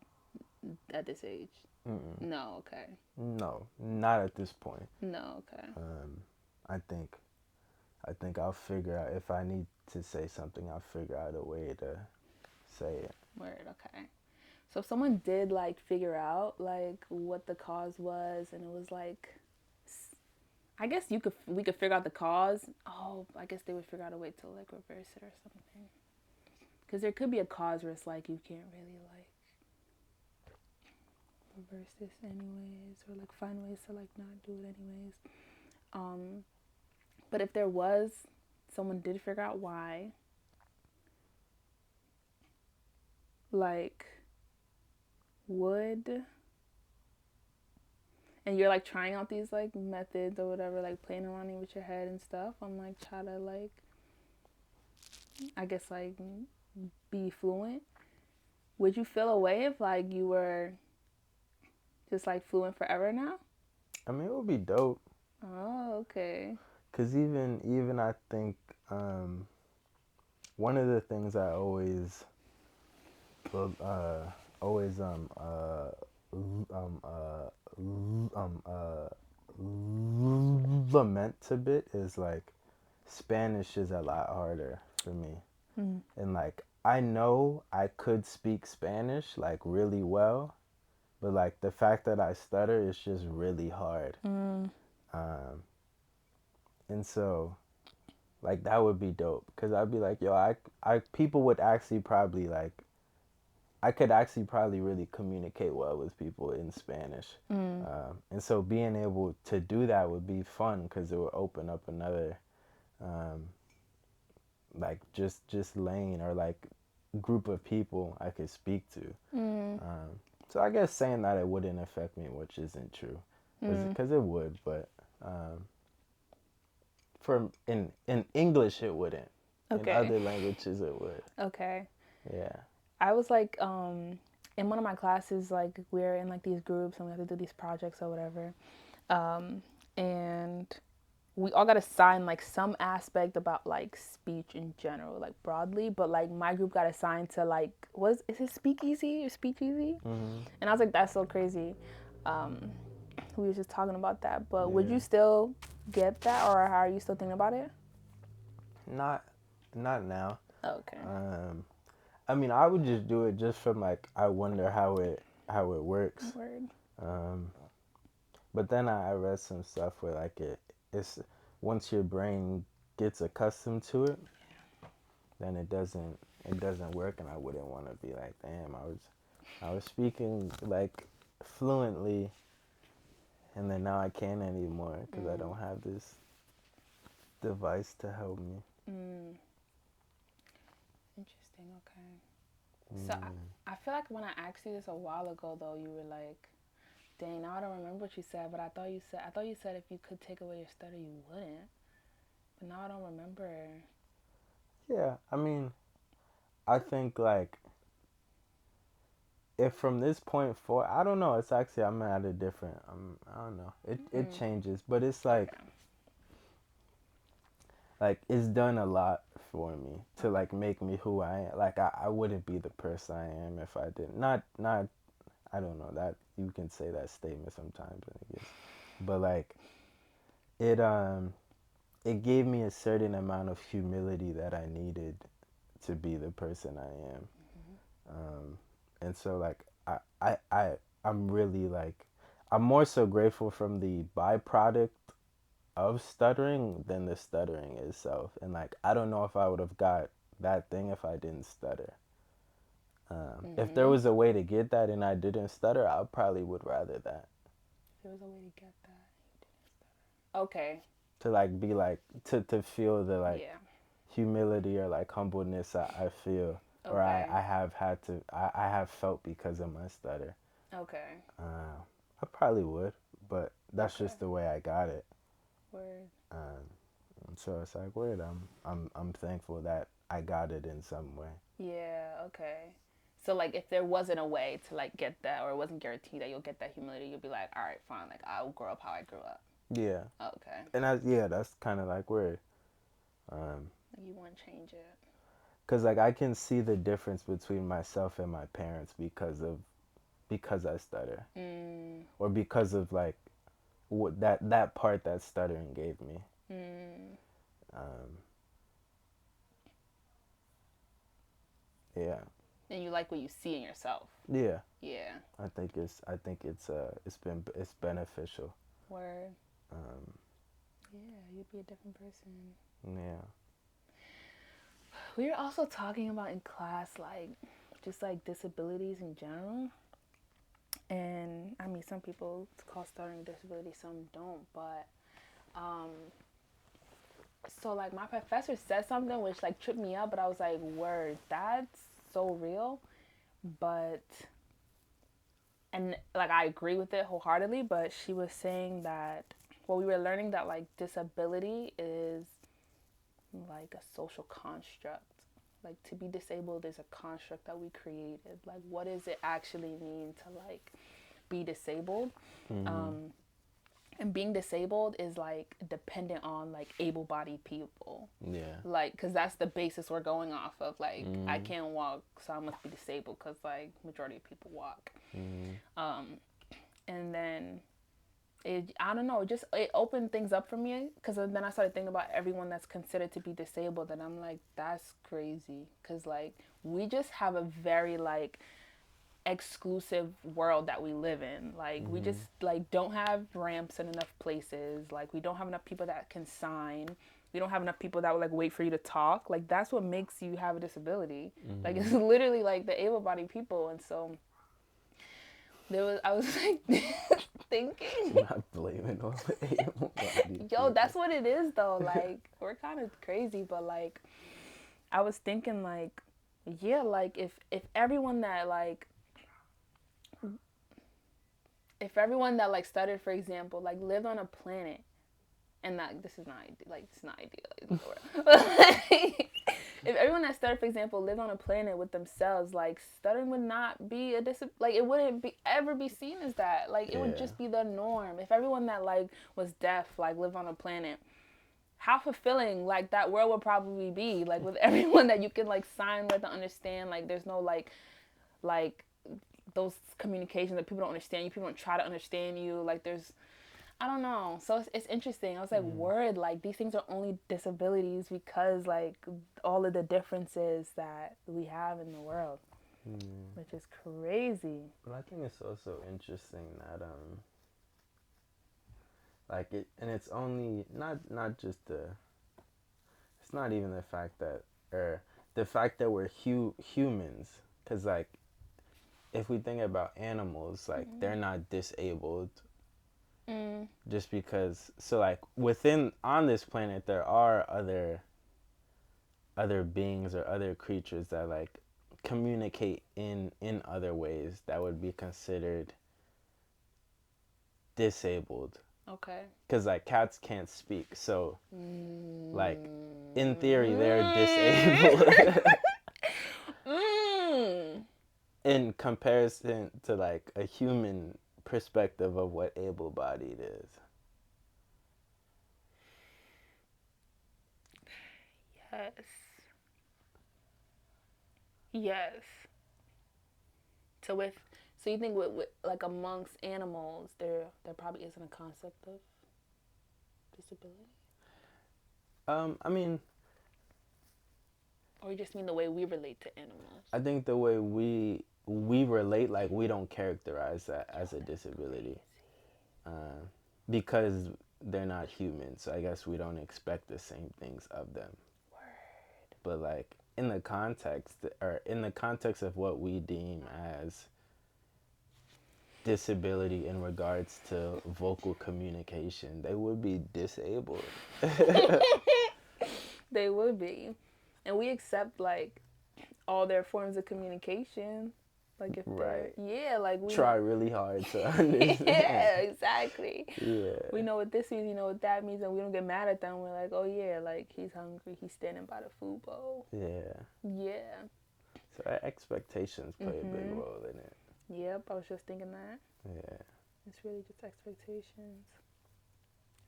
at this age? Mm-mm. No. Okay. No, not at this point. No. Okay. Um, I think I'll figure out if I need to say something. I'll figure out a way to say it. Word. Okay. So if someone did like figure out like what the cause was, and it was like, I guess we could figure out the cause. Oh, I guess they would figure out a way to like reverse it or something. Because there could be a cause where it's like you can't really like reverse this anyways, or like find ways to like not do it anyways. Um, but if there was, someone did figure out why, like, would, and you're like trying out these like methods or whatever, like playing around with your head and stuff on like try to like, I guess like be fluent. Would you feel a way if like you were just like fluent forever now? I mean, it would be dope. Oh, okay. Cause even I think um, one of the things I always uh, always um uh um uh lament a bit is like Spanish is a lot harder for me. And like I know I could speak Spanish like really well, but like the fact that I stutter is just really hard. Um, And so like that would be dope because I'd be like, yo, I people would actually probably like I could actually probably really communicate well with people in Spanish. Mm. And so being able to do that would be fun because it would open up another um, like just lane or like group of people I could speak to. Mm. So I guess saying that it wouldn't affect me, which isn't true, Mm. because it would, but um, for in English it wouldn't. In Okay. other languages it would. Okay. Yeah. I was like, in one of my classes, like we're in like these groups and we have to do these projects or whatever. And we all got assigned like some aspect about like speech in general, like broadly, but like my group got assigned to like, is it speakeasy or speakeasy? Hmm. And I was like, that's so crazy. We were just talking about that, but would Yeah. you still get that, or how are you still thinking about it? Not not now. Okay. Um, I mean, I would just do it just from like I wonder how it works. Word. Um, but then I read some stuff where like it's once your brain gets accustomed to it, then it doesn't work, and I wouldn't want to be like, damn, I was speaking like fluently, and then now I can't anymore because I Mm. don't have this device to help me. Mm. Interesting. Okay. So Mm. I feel like when I asked you this a while ago, though, you were like, "Dang, now I don't remember what you said." But I thought you said if you could take away your stutter, you wouldn't. But now I don't remember. Yeah, I mean, I think like if from this point forward, I don't know. It's actually I'm at a different. I don't know. It Mm. changes, but it's Okay. like it's done a lot for me to Okay. like make me who I am. Like I wouldn't be the person I am if I didn't. Not I don't know that you can say that statement sometimes, I guess. But like it it gave me a certain amount of humility that I needed to be the person I am. And so like I'm really like I'm more so grateful from the byproduct of stuttering than the stuttering itself. And like I don't know if I would have got that thing if I didn't stutter. If there Mm-hmm. was a way to get that and I didn't stutter, I probably would rather that. There was a way to get that. Okay. To like be like to feel the like Yeah. humility or like humbleness I feel or Okay. I have had to I have felt because of my stutter. Okay. I probably would, but that's Okay. just the way I got it. Word. Um, so it's like weird. I'm thankful that I got it in some way. Yeah. Okay. So like, if there wasn't a way to like get that, or it wasn't guaranteed that you'll get that humility, you'll be like, all right, fine. Like I'll grow up how I grew up. Yeah, Okay. and yeah, that's kind of like weird. Um, You want to change it. Cause like I can see the difference between myself and my parents because I stutter Mm. or because of like what that part that stuttering gave me. Mm. Um, yeah, And you like what you see in yourself. yeah. Yeah. It's beneficial. Word. Um, Yeah, you'd be a different person. yeah. We were also talking about in class, like, just like disabilities in general. And I mean, some people call stuttering a disability, some don't. But um, so like my professor said something which like tripped me up, but I was like, word, that's so real. But and like I agree with it wholeheartedly. But she was saying that, well, we were learning that like disability is like a social construct. Like to be disabled is a construct that we created. Like what does it actually mean to like be disabled? Hmm. Um, and being disabled is like dependent on like able-bodied people, Yeah. like because that's the basis we're going off of. Like I Hmm. can't walk, so I must be disabled because like majority of people walk. Hmm. And then I don't know, just it opened things up for me because then I started thinking about everyone that's considered to be disabled, and I'm like, that's crazy because like we just have a very like exclusive world that we live in. Like we just Mhm. like don't have ramps in enough places. Like we don't have enough people that can sign. We don't have enough people that would like wait for you to talk. Like that's what makes you have a disability. Like it's Mhm. literally like the able-bodied people. And so I was like thinking, Not blaming all the able-bodied yo, people. that's what it is though. Like we're kind of crazy, but like I was thinking like, yeah, like if everyone that like if everyone that like started, for example, like lived on a planet, and that this is not like it's not ideal, if everyone that started, for example, lived on a planet with themselves, like stuttering would not be like it wouldn't be ever be seen as that. Like it would Yeah. just be the norm. If everyone that like was deaf like lived on a planet, how fulfilling like that world would probably be. Like with everyone that you can like sign with and understand. Like there's no like those communications that people don't understand you. People don't try to understand you. Like there's I don't know. So it's interesting. I was like, Mm. word, like these things are only disabilities because like all of the differences that we have in the world, Mm. which is crazy. But I think it's also interesting that like it, and it's only not just the, it's not even the fact that, or the fact that we're humans, because like if we think about animals, like they're not disabled Mm. just because, so like within on this planet there are other beings or other creatures that like communicate in other ways that would be considered disabled, Okay. because like cats can't speak, so like in theory they're disabled Mm. Mm. in comparison to like a human perspective of what able-bodied is. Yes. Yes. So with so you think with like amongst animals there probably isn't a concept of disability, I mean, or you just mean the way we relate to animals? I think the way we relate, like we don't characterize that as a disability, uh, because they're not human. So I guess we don't expect the same things of them. Word. But like in the context, or in the context of what we deem as disability in regards to vocal communication, they would be disabled. They would be, and we accept like all their forms of communication. Like if they're Right. yeah, like we Try know. really hard to understand. Yeah, exactly. We Yeah. know what this means, you know what that means, and we don't get mad at them. We're like, oh yeah, like he's hungry, he's standing by the food bowl. Yeah. Yeah. So expectations play a big role in it. Yep, I was just thinking that. Yeah. It's really just expectations.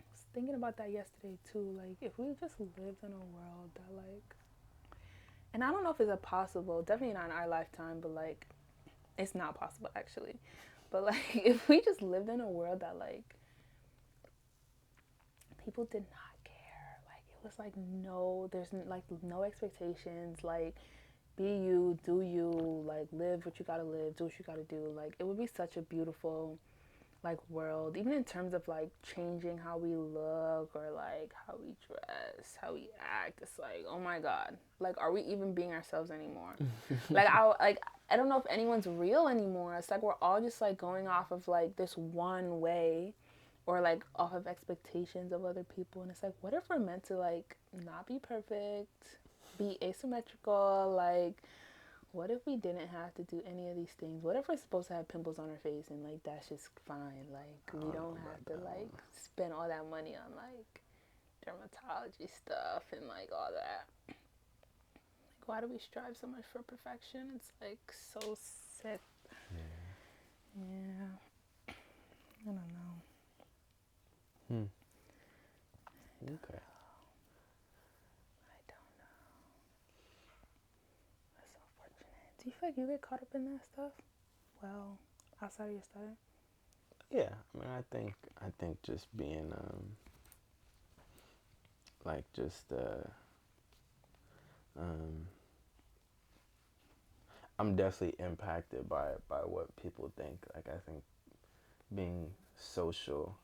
I was thinking about that yesterday too. Like, if we just lived in a world that, like, and I don't know if it's a possible, definitely not in our lifetime, but like, it's not possible actually. But like, if we just lived in a world that, like, people did not care. Like, it was like, no, there's like no expectations. Like, be you, do you, like, live what you gotta live, do what you gotta do. Like, it would be such a beautiful like world, even in terms of like changing how we look or like how we dress, how we act. It's like, oh my god, like are we even being ourselves anymore? I don't know if anyone's real anymore. It's like we're all just like going off of like this one way, or like off of expectations of other people. And it's like, what if we're meant to like not be perfect, be asymmetrical, like what if we didn't have to do any of these things? What if we're supposed to have pimples on our face and like that's just fine? Like I we don't don't know have about to that like one. spend all that money on like dermatology stuff and like all that. Like why do we strive so much for perfection? It's like so sick. Yeah. Yeah. I don't know. Hmm. Okay. I don't know. That's unfortunate. Do you feel like you get caught up in that stuff? Well, outside of your study? Yeah. I mean, I think just being like just um I'm definitely impacted by what people think. Like I think being social,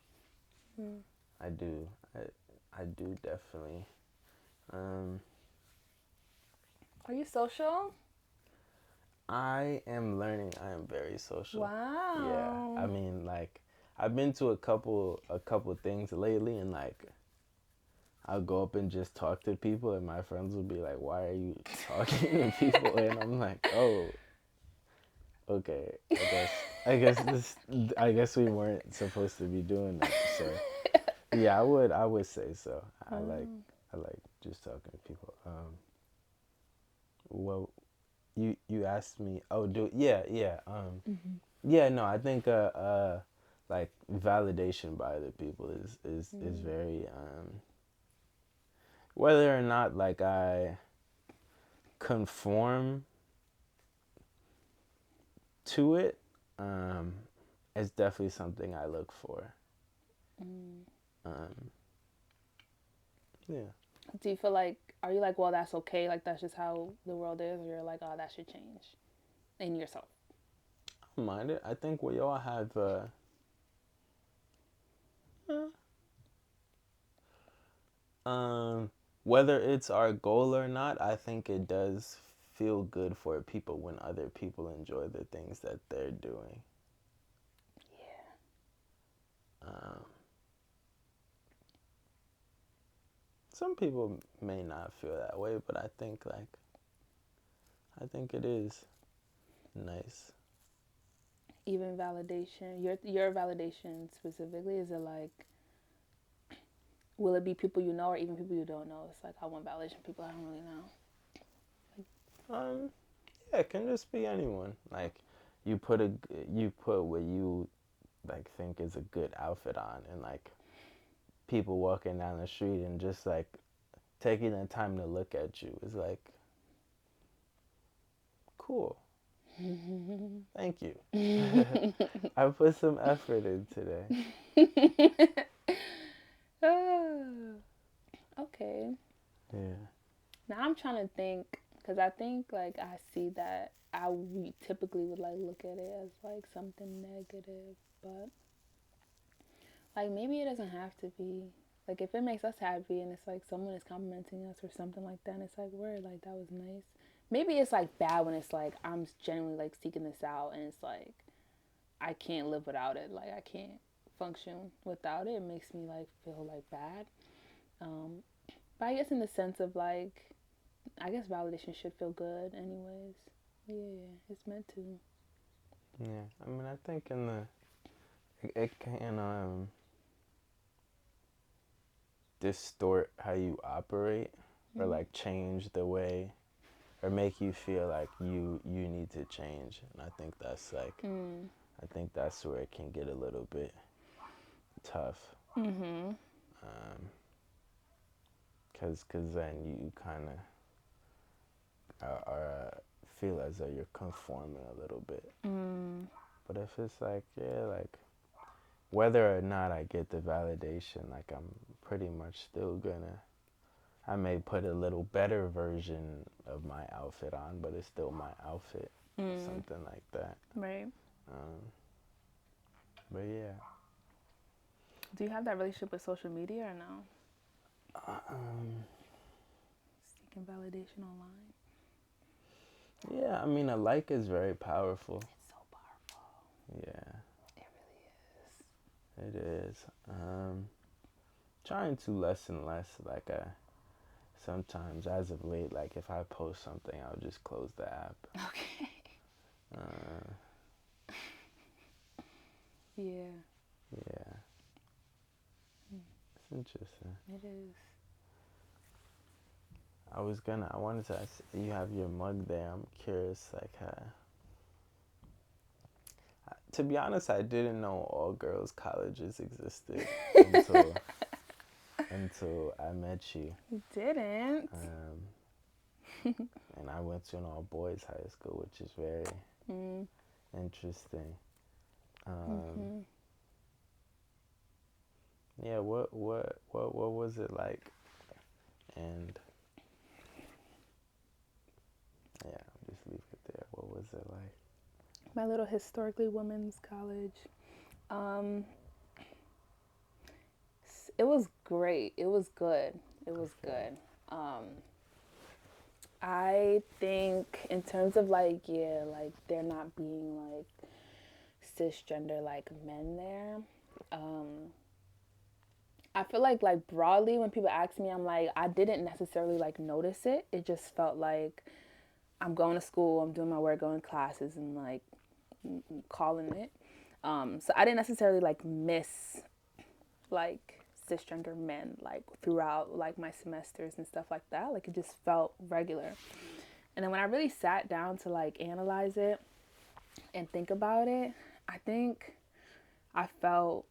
Mm. I do, I, I do definitely. Um, Are you social? I am learning. I am very social. Yeah, I Wow. mean, like, I've been to a couple things lately, and like, I'll go up and just talk to people, and my friends will be like, "Why are you talking to people?" And I'm like, "Oh, okay. I guess we weren't supposed to be doing that." So yeah, I would say so. I like Oh. I like just talking to people. Well, you asked me. Oh, yeah. Mhm. Yeah. No, I think like validation by other people is Mm. very whether or not like I conform to it, um, it's definitely something I look for. Mm. Um, yeah. Do you feel like, are you like, well, that's okay, like that's just how the world is, or you're like, oh, that should change in yourself? I don't mind it. I think we all have uh, um, whether it's our goal or not, I think it does feel good for people when other people enjoy the things that they're doing. Um, some people may not feel that way, but I think it is nice. Even validation, your validation specifically, is it like, will it be people you know or even people you don't know? It's like, I want validation people I don't really know. Um, yeah, it can just be anyone. Like you put what you like think is a good outfit on, and like people walking down the street and just like taking the time to look at you is like cool. Thank you. I put some effort in today. Ah, okay. Yeah. Now I'm trying to think, because I think like I see that we typically would like look at it as like something negative, but like maybe it doesn't have to be. Like if it makes us happy and it's like someone is complimenting us or something like that, and it's like, word, like that was nice. Maybe it's like bad when it's like I'm genuinely like seeking this out and it's like I can't live without it. Like I can't function without it. It makes me like feel like bad. Um, but I guess in the sense of like, I guess validation should feel good anyways. Yeah, it's meant to. Yeah. I mean, I think it can distort how you operate or Mm. like change the way or make you feel like you need to change. And Mm. I think that's where it can get a little bit tough. Mm-hmm. Um, cause then you kind of feel as though you're conforming a little bit. Mm. But if it's like, yeah, like whether or not I get the validation, like I'm pretty much still gonna. I may put a little better version of my outfit on, but it's still my outfit, Mm. something like that. Right. Um, but yeah, Do you have that relationship with social media or no? um, Seeking validation online. yeah. I mean, a like is very powerful. It's so powerful. Yeah, It really is. it is. Trying to less and less. Like sometimes, as of late, like if I post something, I'll just close the app. Okay. Uh, Yeah. yeah, it's interesting. It is. I wanted to ask, you have your mug there. I'm curious, like, to be honest, I didn't know all girls' colleges existed until I met you. You didn't. Um, and I went to an all boys high school, which is very Mm. interesting. Um, Mm-hmm. yeah, what was it like? And yeah, I'll just leave it there. What was was it like? My little historically women's college. Um, it was great. It was good. It was Okay. good. I think in terms of like, yeah, like there not being like cisgender like men there. Um, I feel like broadly when people ask me, I'm like I didn't necessarily like notice it. It just felt like I'm going to school, I'm doing my work, going to classes, and like calling it. So I didn't necessarily like miss like cisgender men like throughout like my semesters and stuff like that. Like it just felt regular. And then when I really sat down to like analyze it and think about it, I think I felt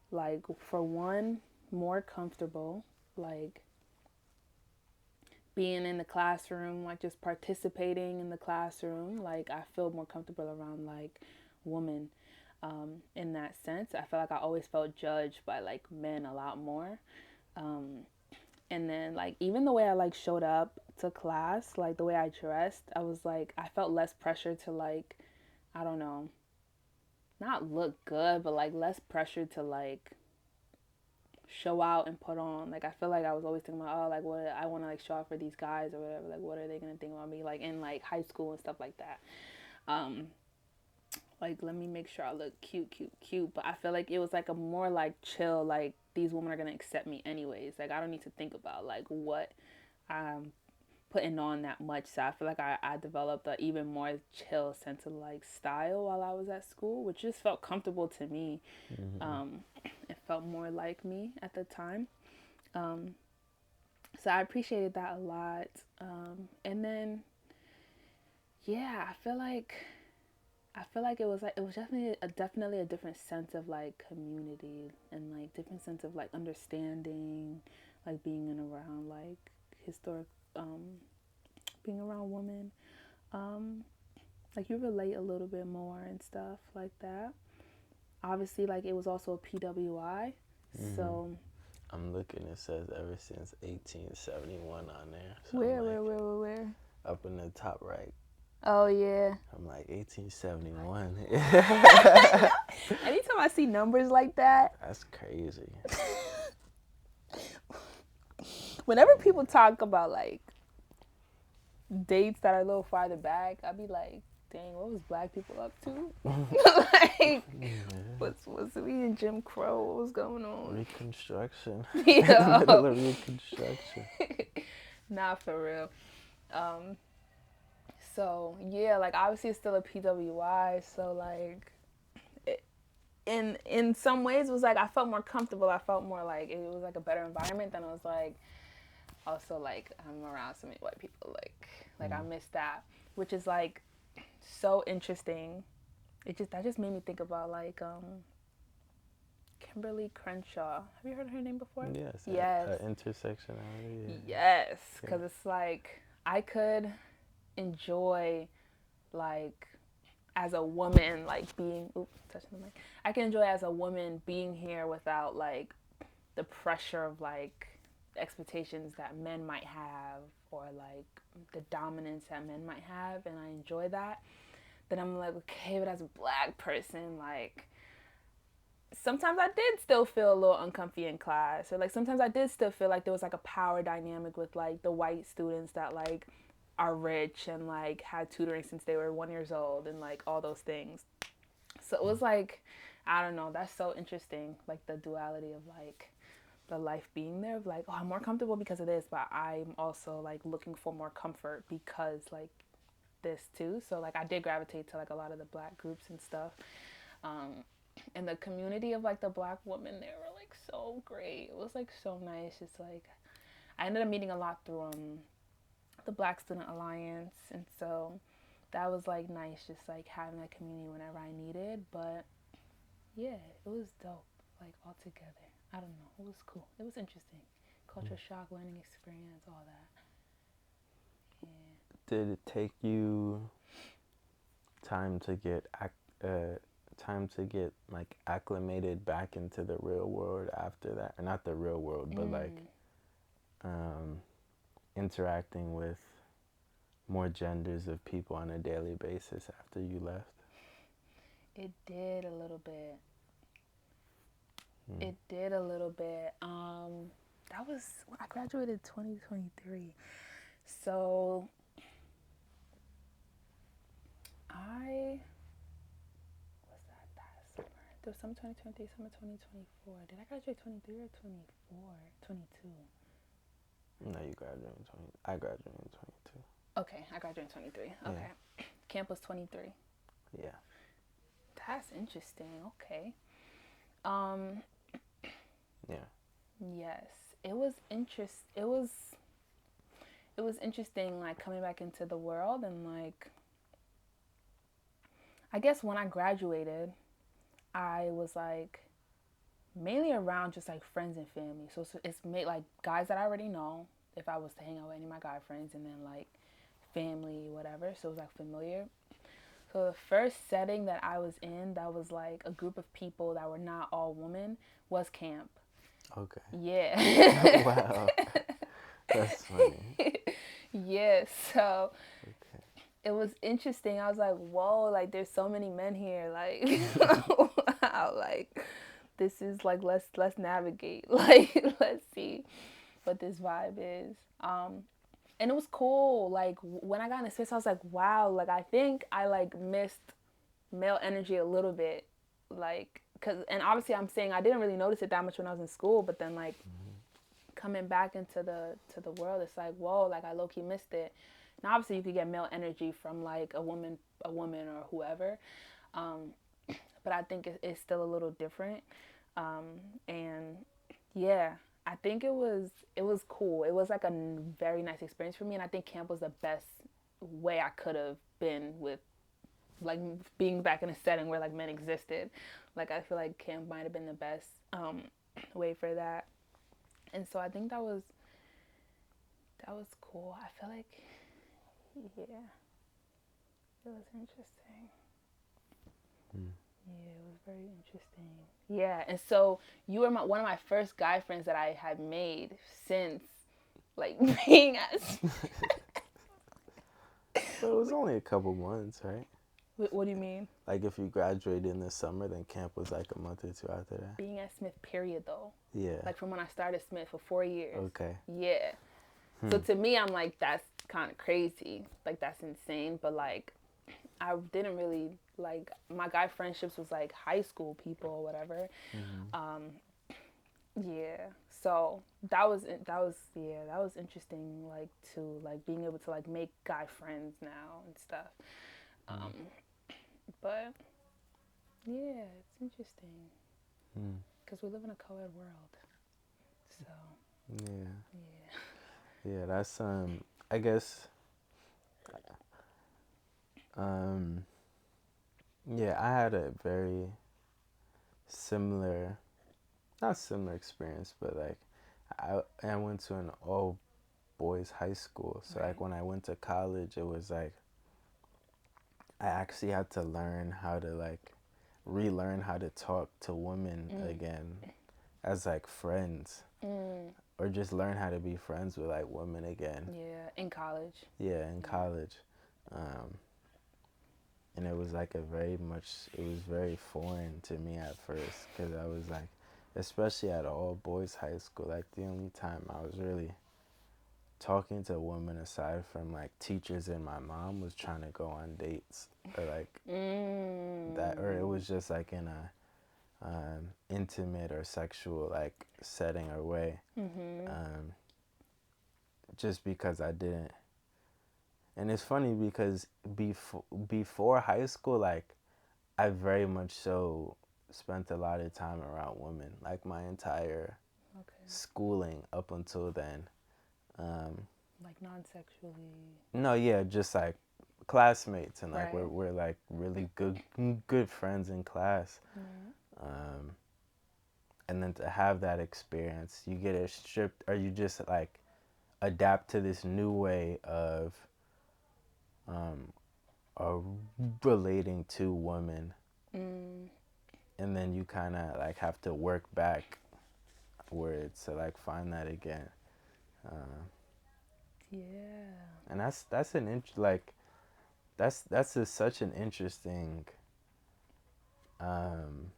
like for one more comfortable like being in the classroom, like just participating in the classroom. Like I feel more comfortable around like women in that sense. I feel like I always felt judged by like men a lot more. Um, and then like even the way I like showed up to class, like the way I dressed, I was like I felt less pressure to like I don't know, not look good, but like less pressure to like show out and put on. Like I feel like I was always thinking about, oh, like what I want to like show out for these guys or whatever. Like what are they gonna think about me? Like in like high school and stuff like that. Um, like let me make sure I look cute, cute, cute. But I feel like it was like a more like chill. Like these women are gonna accept me anyways. Like I don't need to think about like what I'm putting on that much. So I feel like I developed a even more chill sense of like style while I was at school, which just felt comfortable to me. Mm-hmm. Um, it felt more like me at the time. Um, so I appreciated that a lot. And then yeah, I feel like it was definitely a different sense of like community and like different sense of like understanding, like being in around like historic being around women. Um, like you relate a little bit more and stuff like that. Obviously, like it was also a PWI, Mm-hmm. so I'm looking. It says ever since 1871 on there. So I'm where, like where, where, where, where? up in the top right. Oh yeah. I'm like 1871. Anytime I see numbers like that, That's crazy. whenever people talk about like dates that are a little farther back, I'd be like, dang, what was black people up to? Like, Yeah. what's we in Jim Crow? What was going on? Reconstruction. In the middle Yo, of Reconstruction. not for real. Um, so yeah, like obviously it's still a PWI. So like, in some ways it was like I felt more comfortable. I felt more like it was like a better environment. Than I was like also like I'm around so many white people. Like I Mm. miss that, which is like so interesting. That just made me think about like Kimberly Crenshaw. Have you heard her name before? Yes, Yes. intersectionality. Yeah. Yes, Yeah. because it's like I could enjoy like as a woman like being oops touching the mic. I can enjoy as a woman being here without like the pressure of like expectations that men might have or like the dominance that men might have, and I enjoy that. Then I'm like, okay, but as a black person, like sometimes I did still feel a little uncomfy in class, or like sometimes I did still feel like there was like a power dynamic with like the white students that like are rich and like had tutoring since they were 1 years old and like all those things. So it was like, I don't know, that's so interesting, like the duality of like the life being there of like, oh, I'm more comfortable because of this, but I'm also like looking for more comfort because like this too. So like I did gravitate to like a lot of the black groups and stuff. Um, and the community of like the black women there were like so great. It was like so nice. Just like I ended up meeting a lot through the Black Student Alliance, and so that was like nice. Just like having that community whenever I needed. But yeah, it was dope. Like all together. I don't know. It was cool. It was interesting. Culture shock, learning experience, all that. Yeah. Did it take you time to get uh, time to get like acclimated back into the real world after that? Or not the real world, but like Mm. um, interacting with more genders of people on a daily basis after you left? It did a little bit. Mm. It did a little bit. That was when I graduated 2023. So I was that summer. There was summer 2023, summer 2024. Did I graduate 23 or 24? 22. No, you graduated in 20. I graduated in 22. Okay, I graduated in 23. Yeah. Okay. Camp was 23. Yeah. That's interesting. Okay. Um Yeah. yes. It was interesting like coming back into the world and like I guess when I graduated, I was like mainly around just like friends and family. So it's made like guys that I already know if I was to hang out with any of my guy friends and then like family, whatever. So it was like familiar. So the first setting that I was in that was like a group of people that were not all women was camp. Okay. Yeah. Wow. That's funny. Yeah, so Okay. it was interesting. I was like, whoa, like there's so many men here. Like wow, like this is like let's navigate. Like let's see what this vibe is. And it was cool. Like when I got in the space, I was like, wow, like I think I like missed male energy a little bit. Like cause and obviously I'm saying I didn't really notice it that much when I was in school, but then like coming back into the world, it's like, whoa, like I low key missed it. Now obviously you could get male energy from like a woman or whoever, um, but I think it's still a little different. And yeah, I think it was cool. It was like a very nice experience for me, and I think camp was the best way I could have been with like being back in a setting where like men existed. Like I feel like camp might have been the best way for that. And so I think that was cool. I feel like yeah, it was interesting. Mm. Yeah, it was very interesting. Yeah, and so you were one of my first guy friends that I had made since like being at. But it was only a couple months, right? What do you mean? Like if you graduated in the summer, then camp was like a month or two after that. Being at Smith, period, though. Yeah. Like from when I started Smith for 4 years. Okay. Yeah. So to me, I'm like, that's kind of crazy. Like that's insane. But like, I didn't really like my guy friendships was like high school people or whatever. Mm-hmm. Yeah. So that was interesting. Like to like being able to like make guy friends now and stuff. Um, but yeah, it's interesting Mm. because we live in a colored world. So Yeah. yeah. Yeah. That's I guess. Um. Yeah, I had a very similar, not similar experience, but like I went to an all boys high school. So Right. like when I went to college, it was like I actually had to learn how to like relearn how to talk to women again as like friends, Mm. or just learn how to be friends with like women again. Yeah. In college. Yeah, in Yeah. college. Um, and it was like it was very foreign to me at first because I was like, especially at all boys high school, like the only time I was really talking to women aside from like teachers and my mom was trying to go on dates or like that, or it was just like in a intimate or sexual like setting or way. Um, just because I didn't. And it's funny because before high school, like I very much so spent a lot of time around women, like my entire Okay. schooling up until then. Um, Like non-sexually. no, yeah, just like classmates, and like Right. we're like really good friends in class. Right. Um, and then to have that experience, you get it stripped, or you just like adapt to this new way of um, relating to women, Mm. and then you kind of like have to work back words to like find that again. Uh, Yeah. And that's an such an interesting um,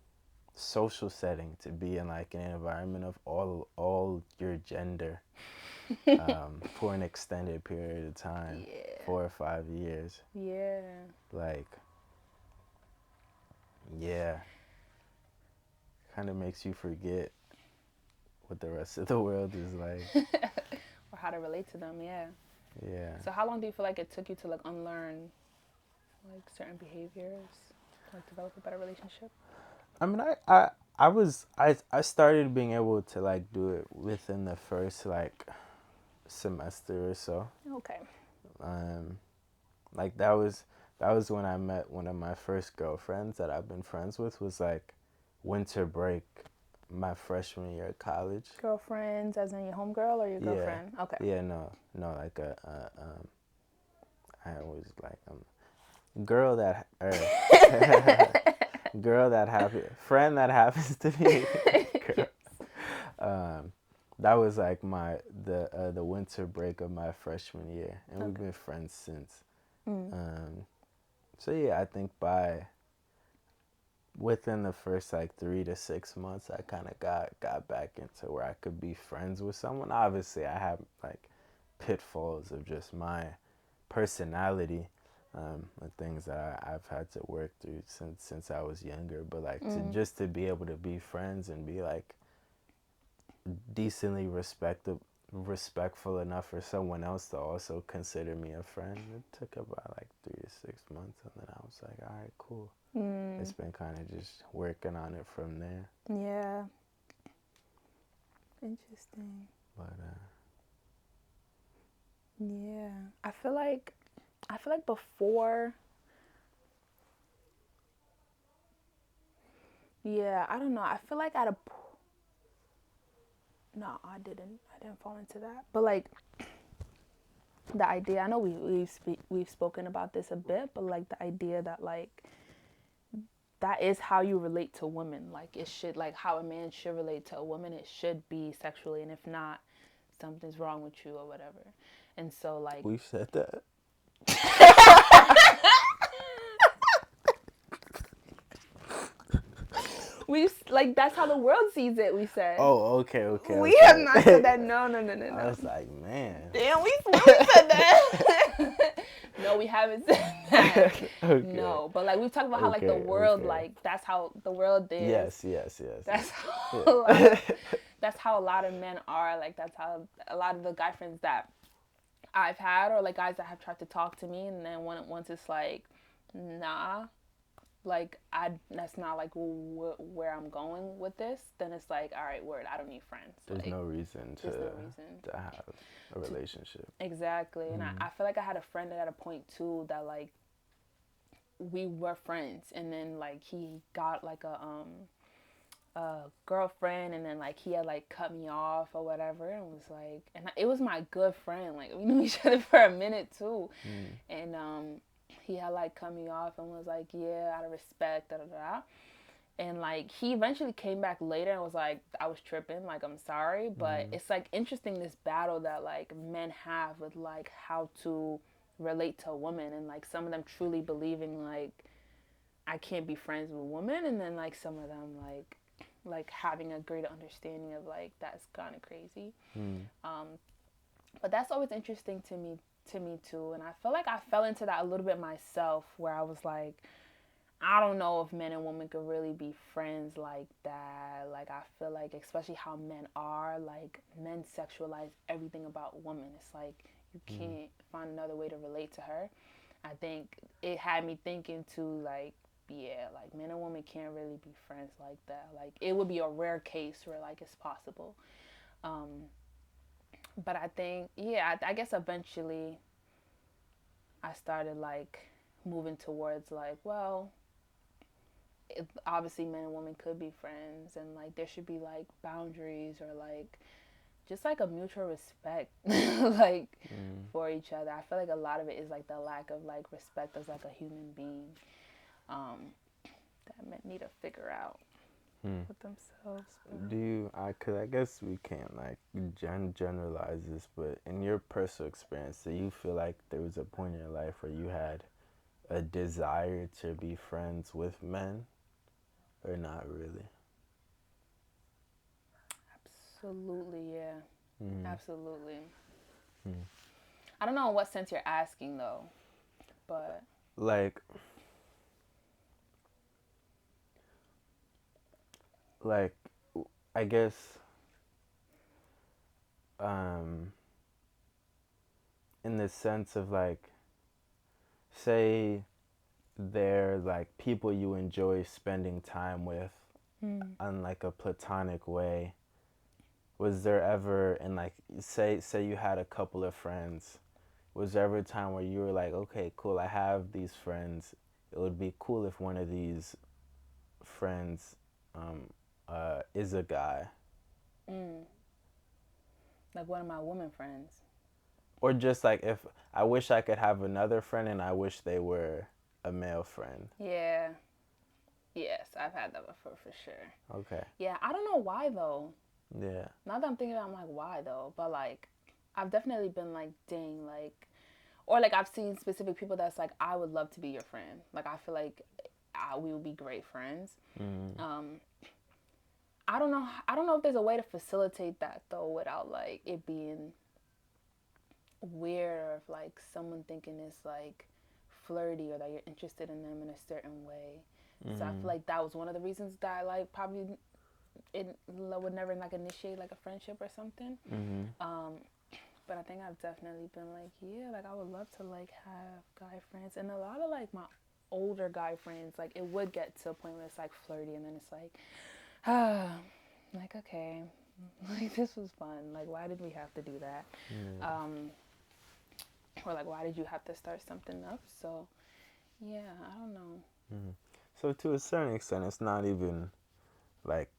social setting to be in, like an environment of all your gender for an extended period of time, Yeah. 4 or 5 years. Yeah. Like, yeah, kind of makes you forget what the rest of the world is like. Or how to relate to them, yeah. Yeah. So how long do you feel like it took you to like unlearn like certain behaviors, to, like develop a better relationship? I mean, I started being able to like do it within the first like semester or so. Okay. Um, like that was when I met one of my first girlfriends that I've been friends with. Was like winter break, my freshman year of college. Girlfriends, as in your homegirl or your Yeah, girlfriend? Okay. yeah, no, like I always like girl that girl that happen friend that happens to be girl. Um, that was like the winter break of my freshman year, and we've Okay. been friends since. Mm. Um, so yeah, I think by within the first like 3 to 6 months, I kind of got back into where I could be friends with someone. Obviously, I have like pitfalls of just my personality, and things that I've had to work through since I was younger. But like to be able to be friends and be like decently respectful enough for someone else to also consider me a friend. It took about like 3 to 6 months, and then I was like, all right, cool. It's Mm. been kind of just working on it from there. Yeah. Interesting. But Yeah. I feel like before, yeah, I don't know. I feel like no, I didn't fall into that. But like the idea, I know we've spoken about this a bit, but like the idea that like that is how you relate to women. Like it should, like how a man should relate to a woman, it should be sexually, and if not, something's wrong with you or whatever. And so like we've said that. we like that's how the world sees it. We said Oh, okay, okay, we have not said okay. that. No, no, no, no, I no. was like, man. Damn, we said that. No, we haven't said that. Okay, No, but like we've talked about how like the okay, world, okay. like that's how the world is. Yes, yes, yes, That's yes. how a lot Yeah. of that's how a lot of men are. Like that's how a lot of the guy friends that I've had, or like guys that have tried to talk to me, and then once it's like, nah, like I that's not like where I'm going with this. Then it's like, all right, word, I don't need friends. There's Like no reason there's no reason to have a to relationship. exactly. And Mm. I feel like I had a friend at a point too that like we were friends, and then like he got like a girlfriend, and then like he had like cut me off or whatever, and was like, and it was my good friend, like we knew each other for a minute too, Mm. and he had like cut me off and was like, yeah, out of respect, da da da. And like he eventually came back later and was like, I was tripping, like I'm sorry. But Mm. it's like interesting, this battle that like men have with like how to relate to a woman, and like some of them truly believing like I can't be friends with women, and then like some of them like having a greater understanding of like that's kind of crazy. Mm. But that's always interesting to me too, and I feel like I fell into that a little bit myself, where I was like, I don't know if men and women could really be friends like that. Like I feel like, especially how men are, like men sexualize everything about women. It's like you Mm. can't find another way to relate to her. I think it had me thinking too, like, yeah, like men and women can't really be friends like that. Like it would be a rare case where like it's possible. Um, but I think, yeah, I guess eventually I started like moving towards like, well, obviously men and women could be friends, and like there should be like boundaries, or like just like a mutual respect like Mm. for each other. I feel like a lot of it is like the lack of like respect as like a human being, um that men need to figure out. Hmm. with themselves. But Do you? Cause I guess we can't like generalize this, but in your personal experience, do you feel like there was a point in your life where you had a desire to be friends with men, or not really? absolutely, yeah, Mm. absolutely. Mm. I don't know in what sense you're asking though, but Like, like, I guess, um, in the sense of like, say they're like people you enjoy spending time with mm. on like a platonic way. Was there ever, in like, say you had a couple of friends, was there ever a time where you were like, okay, cool, I have these friends, it would be cool if one of these friends um, is a guy? Mm. Like one of my woman friends. Or just like, if I wish I could have another friend and I wish they were a male friend. Yeah, yes, I've had that before for sure. Okay. Yeah, I don't know why though. Yeah. Now that I'm thinking about it, I'm like, why though? But like, I've definitely been like, dang, like, or like I've seen specific people that's like, I would love to be your friend. Like, I feel like we would be great friends. Mm. Um, I don't know. I don't know if there's a way to facilitate that though without like it being weird or if like someone thinking it's like flirty or that you're interested in them in a certain way. So I feel Mm. like that was one of the reasons that I like probably it would never like initiate like a friendship or something. Mm. Um, but I think I've definitely been like, yeah, like I would love to like have guy friends and a lot of like my older guy friends, like it would get to a point where it's like flirty and then it's like, ah, like okay, like this was fun. Like why did we have to do that? Yeah. Um, or like why did you have to start something up? So yeah, I don't know. Mm. So to a certain extent, it's not even like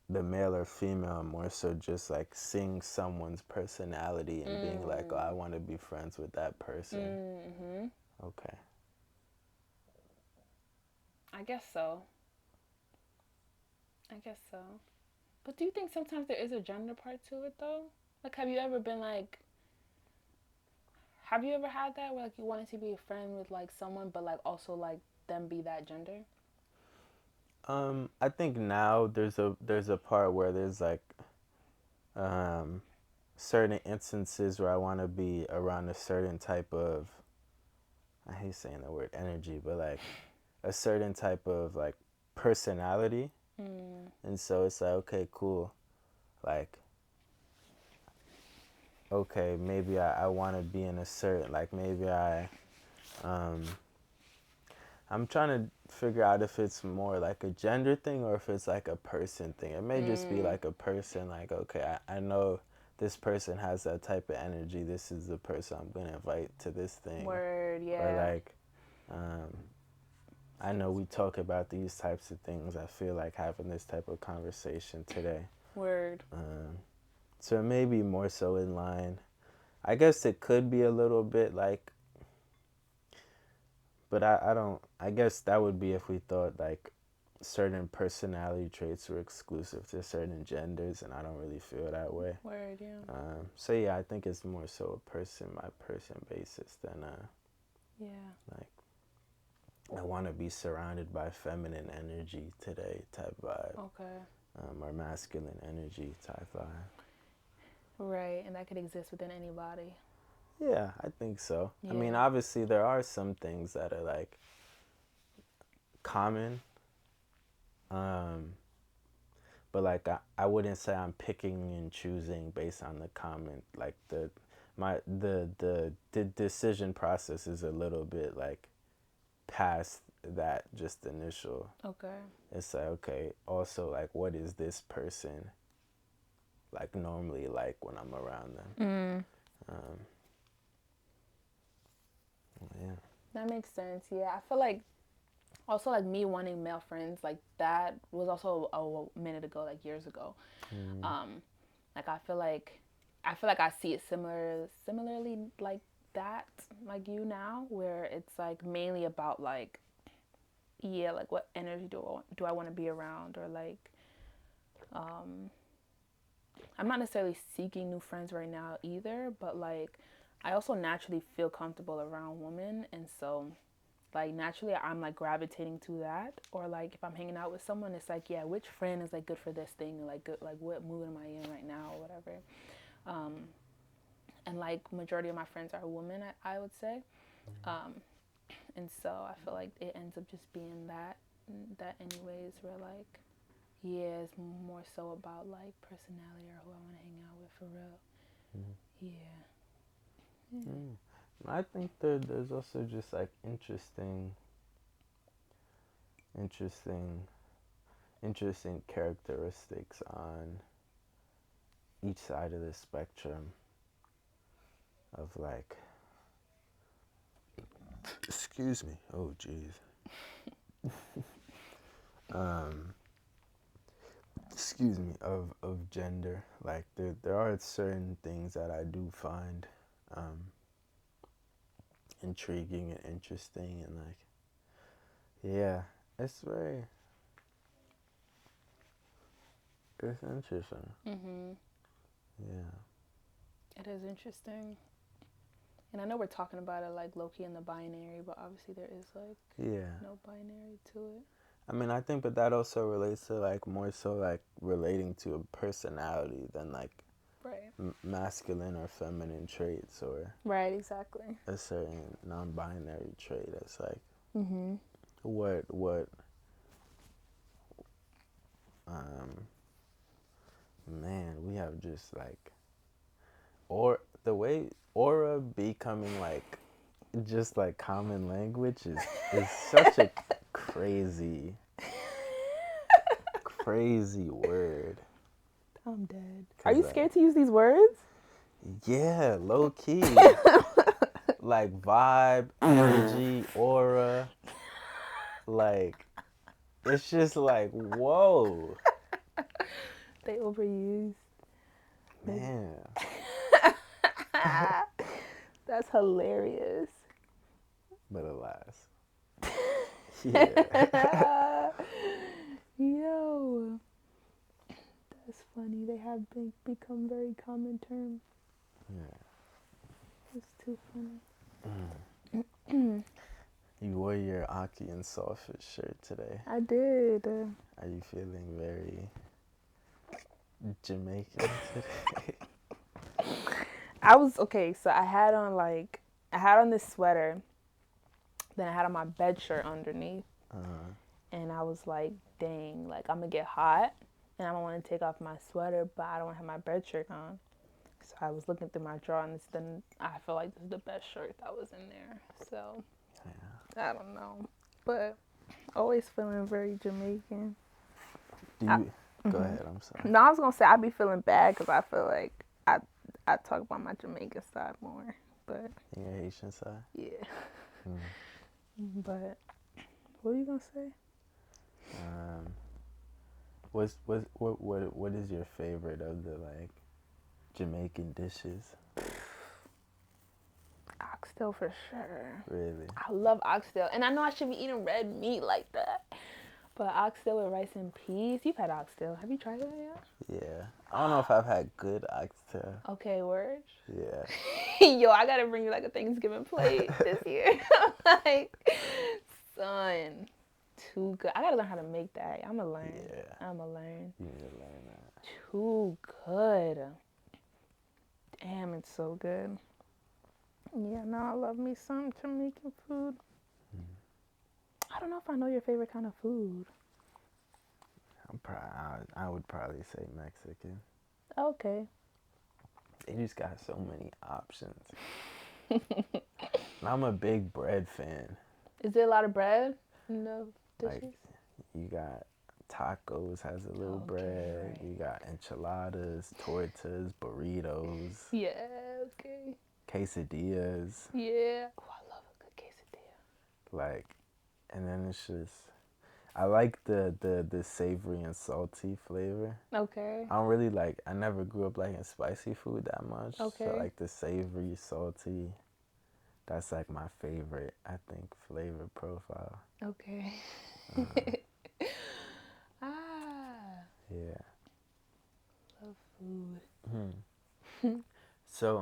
the male or female, more so just like seeing someone's personality and being like, oh, I Mm. want to be friends with that person. Mm-hmm. Okay. I guess so. I guess so. But do you think sometimes there is a gender part to it though? Like, have you ever been like, have you ever had that where like you wanted to be a friend with like someone, but like also like them be that gender? I think now there's a part where there's like um certain instances where I want to be around a certain type of, I hate saying the word energy, but like a certain type of like personality. Mm. And so it's like, okay, cool. Like, okay, maybe I want to be in a certain, like, maybe um, I'm trying to figure out if it's more like a gender thing or if it's like a person thing. It may just be Mm. like a person, like, okay, I know this person has that type of energy. This is the person I'm going to invite to this thing. Word, Or yeah. like, um, I know we talk about these types of things. I feel like having this type of conversation today. Word. Um, so it may be more so in line. I guess it could be a little bit like, but I don't, I guess that would be if we thought like certain personality traits were exclusive to certain genders, and I don't really feel that way. Word, yeah. So yeah, I think it's more so a person by person basis than Yeah. like I want to be surrounded by feminine energy today type vibe, Okay. or masculine energy type vibe. Right, and that could exist within anybody. Yeah, I think so. I mean, Yeah. obviously there are some things that are like common, um, but like I wouldn't say I'm picking and choosing based on the comment. Like the decision process is a little bit like past that just initial. Okay. It's like, okay, also like what is this person like normally like when I'm around them? Mm. Um, yeah. That makes sense. Yeah, I feel like also like me wanting male friends like that was also a minute ago, like years ago. Mm. Um, like I feel like I see it similarly like that, like you now, where it's like mainly about like yeah, like what energy do I want to be around or like Um, I'm not necessarily seeking new friends right now either, but like I also naturally feel comfortable around women, and so like naturally I'm like gravitating to that. Or like if I'm hanging out with someone, it's like, yeah, which friend is like good for this thing, like good, like what mood am I in right now or whatever. Um, and like majority of my friends are women, I would say. Um, and so I feel like it ends up just being that anyways, where like yeah, it's more so about like personality or who I want to hang out with for real. Mm. Yeah. Mm. I think that there's also just like interesting, interesting characteristics on each side of the spectrum of like, excuse me, oh jeez, um, excuse me, of gender. Like there are certain things that I do find um, intriguing and interesting, and like yeah, it's very it's interesting. Mhm. Yeah, It is interesting. And I know we're talking about it like low key in the binary, but obviously there is like yeah. no binary to it. I mean, I think, but that also relates to like more so like relating to a personality than like Right. masculine or feminine traits or Right. Exactly. a certain non-binary trait. It's like Mhm. what um man, we have just like or the way aura becoming like just like common language is such a crazy crazy word. I'm dead. Are Cause you scared to use these words? yeah, low key like vibe, energy, aura, like it's just like whoa, They overused. man. That's hilarious. But alas, yeah. Yo, that's funny. They have become very common terms. Yeah. It's too funny. You wore your Aki and Sawfish shirt today. I did. Are you feeling very Jamaican today? I was okay. So I had on this sweater, then I had on my bed shirt underneath, and I was like, dang, like I'm gonna get hot, and I don't want to take off my sweater, but I don't have my bed shirt on. So I was looking through my drawer, and I feel like this is the best shirt that was in there. So Yeah. I don't know, but always feeling very Jamaican. Do I, you go hmm ahead? I'm sorry. No, I was gonna say I be feeling bad because I feel like I talk about my Jamaican side more, but In your Haitian side. yeah. Mm. But what are you gonna say? Um, what is your favorite of the like Jamaican dishes? Oxtail for sure. Really? I love oxtail, and I know I should be eating red meat like that, but oxtail with rice and peas. You've had oxtail. Have you tried that yet? Yeah. I don't know if I've had good oxtail. Okay, word. Yeah. Yo, I gotta bring you like a Thanksgiving plate this year. Like, son, too good. I gotta learn how to make that. I'ma learn. Yeah. I'ma learn. You need to learn that. Too good. Damn, it's so good. Yeah, no, I love me some Jamaican food. I don't know if I know your favorite kind of food. I would probably say Mexican. Okay. They just got so many options. And I'm a big bread fan. Is there a lot of bread in the Like dishes? you got tacos has a little Okay, bread. right. You got enchiladas, tortas, burritos, Yeah, okay. quesadillas. Yeah. Oh, I love a good quesadilla. Like, and then it's just I like the savory and salty flavor. Okay. I don't really like. I never grew up liking spicy food that much. So Okay. like the savory, salty. That's like my favorite. I think flavor profile. Okay. Uh, Ah. yeah. food. So,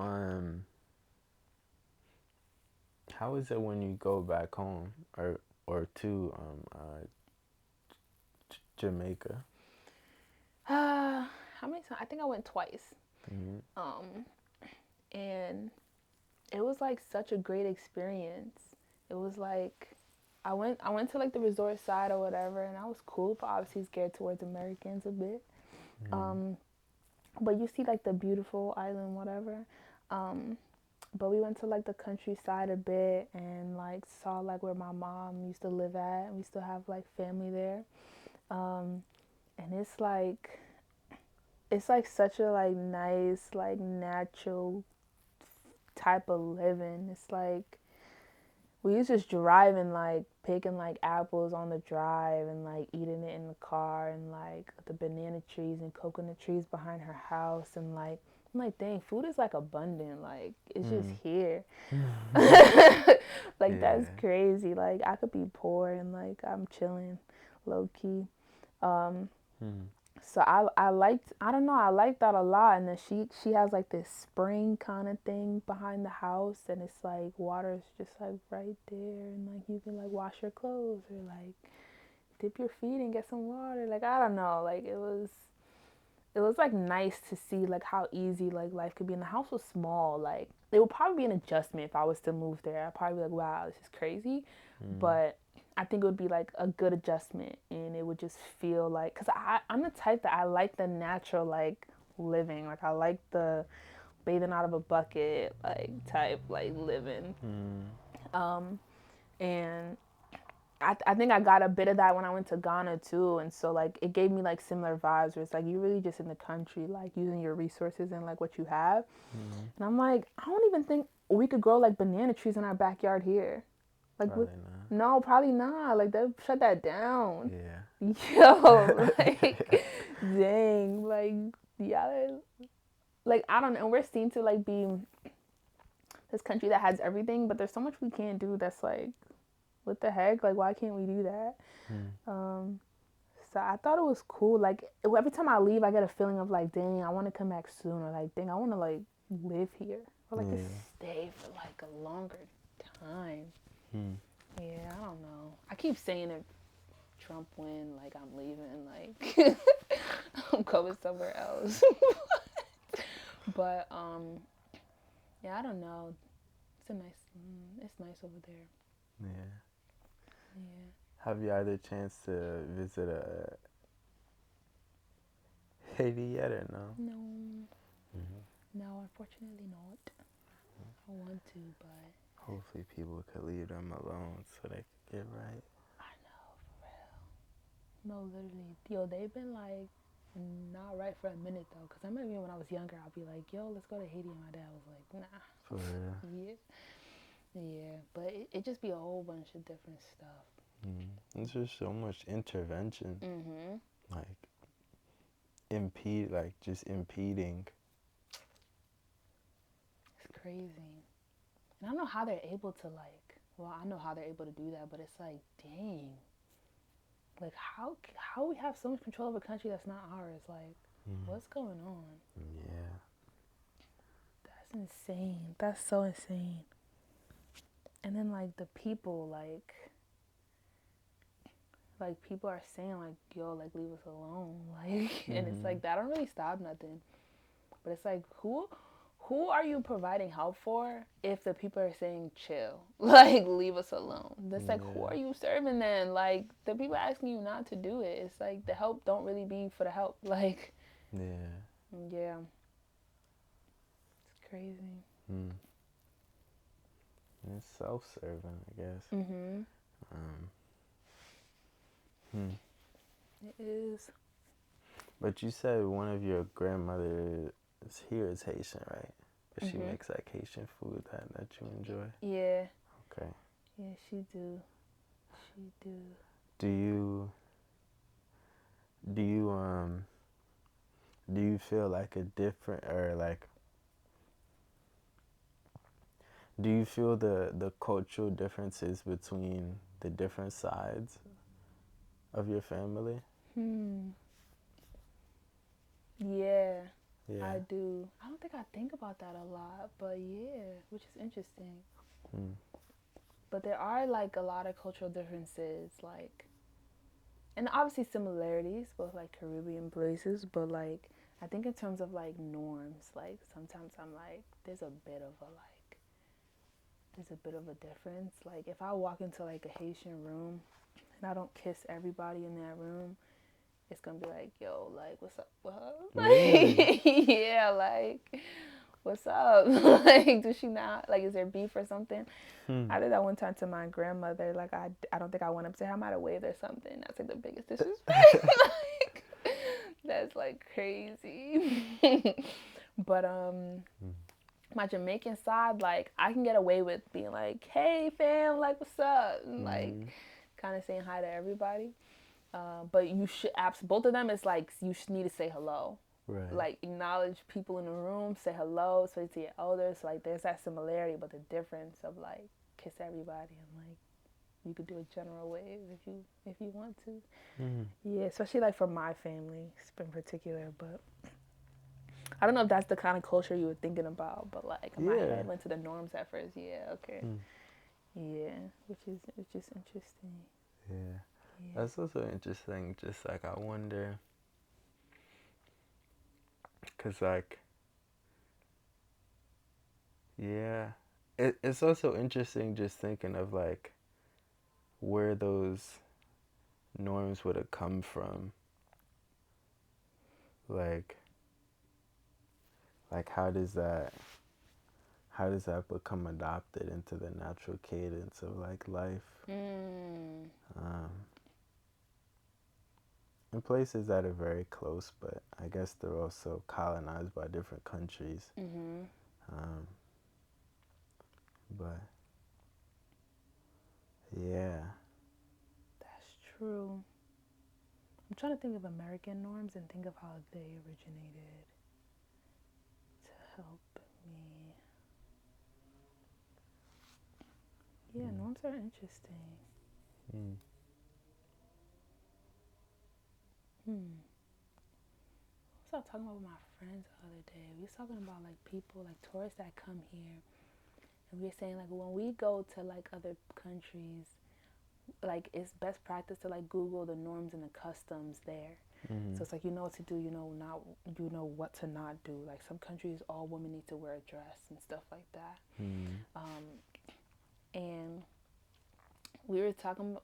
how is it when you go back home or to Jamaica? How many times? I think I went twice. Mm-hmm. Um, and it was like such a great experience. It was like I went to like the resort side or whatever, and I was cool, but obviously scared towards Americans a bit. Mm-hmm. Um, but you see like the beautiful island, whatever. Um, but we went to like the countryside a bit and like saw like where my mom used to live at, and we still have like family there. Um, and it's like such a like nice like natural type of living. It's like we was just driving, like picking like apples on the drive and like eating it in the car, and like the banana trees and coconut trees behind her house, and like I'm like, dang, food is like abundant, like it's just here. Like that's Yeah. crazy. Like I could be poor and like I'm chilling, low key. Um, Mm. so I liked, I don't know, I liked that a lot. And then she has like this spring kind of thing behind the house, and it's like water's just like right there, and like you can like wash your clothes or like dip your feet and get some water. Like I don't know, like it was like nice to see like how easy like life could be. And the house was small. Like it would probably be an adjustment if I was to move there. I'd probably be like, wow, this is crazy. Mm. But I think it would be like a good adjustment, and it would just feel like, because I'm the type that I like the natural like living. Like I like the bathing out of a bucket like type like living. Mm. Um, and I think I got a bit of that when I went to Ghana too, and so like it gave me like similar vibes where it's like you're really just in the country, like using your resources and like what you have. Mm. And I'm like, I don't even think we could grow like banana trees in our backyard here. Like, Probably not. no, probably not. Like they'll shut that down. Yeah. Yo, like, dang, like, yeah, like I don't know. We're seen to like be this country that has everything, but there's so much we can't do. That's like, what the heck? Like, why can't we do that? Mm. Um, So I thought it was cool. Like every time I leave, I get a feeling of like, dang, I want to come back soon, or like, dang, I want to like live here, or like just Yeah. stay for like a longer time. Mm. Yeah, I don't know. I keep saying if Trump win, like I'm leaving, like I'm going somewhere else. But yeah, I don't know. It's nice over there. Yeah. Yeah. Have you had a chance to visit Haiti yet or no? No, Mm-hmm. no, unfortunately not. I want to, but Hopefully people could leave them alone so they could get right. I know, for real. No, literally. Yo, they've been like not right for a minute though. Cause I remember when I was younger, I'd be like, yo, let's go to Haiti. And my dad was like, For real. nah. Yeah. Yeah. But it just be a whole bunch of different stuff. Mm. There's just so much intervention. Mm-hmm. Like, just impeding. It's crazy. And I don't know how they're able to like, well, I know how they're able to do that, but it's like, dang. Like, how we have so much control of a country that's not ours? Like, what's going on? Yeah. That's insane. That's so insane. And then like the people, like people are saying like, yo, like leave us alone, like, and it's like that don't really stop nothing. But it's like, who are you providing help for if the people are saying chill, like leave us alone? That's like, who Yeah. are you serving then? Like the people asking you not to do it, it's like the help don't really be for the help. Like, Yeah. yeah, it's crazy. Mm. It's self-serving, I guess. Mm-hmm. Um, hmm. It is. But you said one of your grandmothers here is Haitian, right? But she Mm-hmm. makes like Haitian food that you enjoy. Yeah. Okay. Yeah, she do. She do. Do you do you do you feel like a different or like do you feel the cultural differences between the different sides of your family? Hmm. Yeah. Yeah. I do. I don't think I think about that a lot, but yeah, which is interesting. Mm. But there are like a lot of cultural differences, like, and obviously similarities, both like Caribbean places, but like, I think in terms of like norms, like sometimes I'm like, there's a bit of a difference. Like if I walk into like a Haitian room and I don't kiss everybody in that room, it's gonna be like, yo, like, what's up? What? Really? Like, yeah, like, what's up? Like, does she not, like, is there beef or something? Hmm. I did that one time to my grandmother. Like, I don't think I went up to her. I might have waved or something. That's like the biggest disrespect. Like, that's like crazy. But, my Jamaican side, like, I can get away with being like, hey, fam, like, what's up? And, like, Mm. kind of saying hi to everybody. But you should both of them is like you should need to say hello, Right. like acknowledge people in the room, say hello, especially to your elders. So, like there's that similarity, but the difference of like kiss everybody and like you could do a general wave if you want to. Mm. Yeah, especially like for my family in particular. But I don't know if that's the kind of culture you were thinking about. But like in my Yeah. head went to the norms at first. Yeah, okay, Mm. yeah, which is interesting. Yeah. Yeah. That's also interesting. Just like I wonder, cause like yeah, it's also interesting just thinking of like where those norms would have come from. Like like how does that become adopted into the natural cadence of like life? Mm. Um, in places that are very close, but I guess they're also colonized by different countries. Mhm. Um, but yeah, That's true. I'm trying to think of American norms and think of how they originated to help me. Yeah, mm, norms are interesting. mm, Hmm. What was I talking about with my friends the other day? We was talking about like people, like tourists that come here, and we were saying like when we go to like other countries, like it's best practice to like Google the norms and the customs there. mm, So it's like you know what to do, you know what to not do. Like some countries, all women need to wear a dress and stuff like that. mm, And we were talking.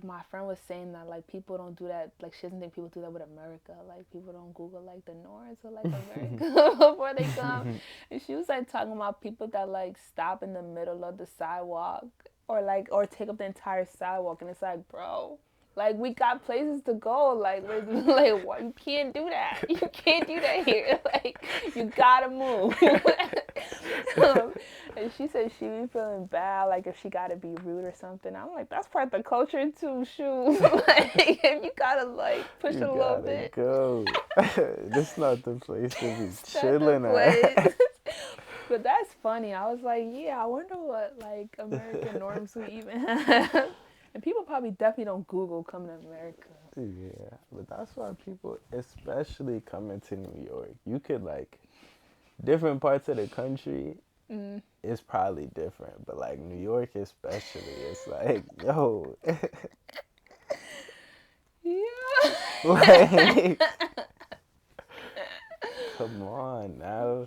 My friend was saying that like people don't do that. Like she doesn't think people do that with America. Like people don't Google like the norms or like America before they come. And she was like talking about people that like stop in the middle of the sidewalk or take up the entire sidewalk. And it's like, bro, like we got places to go. Like we're like, what? You can't do that. You can't do that here. Like you gotta move. um, and she said she be feeling bad, like if she gotta be rude or something. I'm like, that's part of the culture too. Shoot, like if you gotta like push you it a little gotta bit, go. This not the place to be it's not the chilling place. at. But that's funny. I was like, yeah, I wonder what like American norms we even have. And people probably definitely don't Google coming to America. Yeah, but that's why people, especially coming to New York, you could like different parts of the country. Mm. It's probably different, but like New York especially, it's like yo, Yeah. like come on now,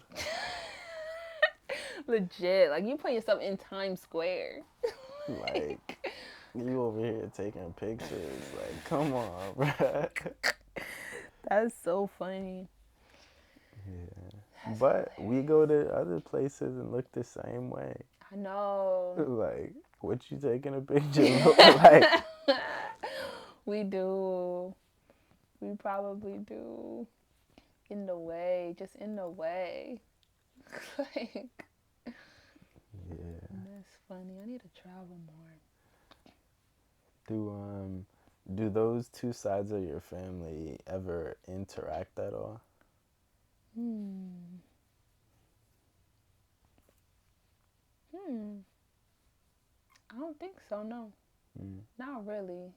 Legit. Like you put yourself in Times Square. like you over here taking pictures, like come on, bruh. That's so funny. Yeah, That's but we go to other places and look the same way. I know. Like, what you taking a picture look like? We do. We probably do. In the way, just in the way. Like, Yeah. that's funny. I need to travel more. Do do those two sides of your family ever interact at all? Hmm. Hmm. I don't think so. No, Mm. not really.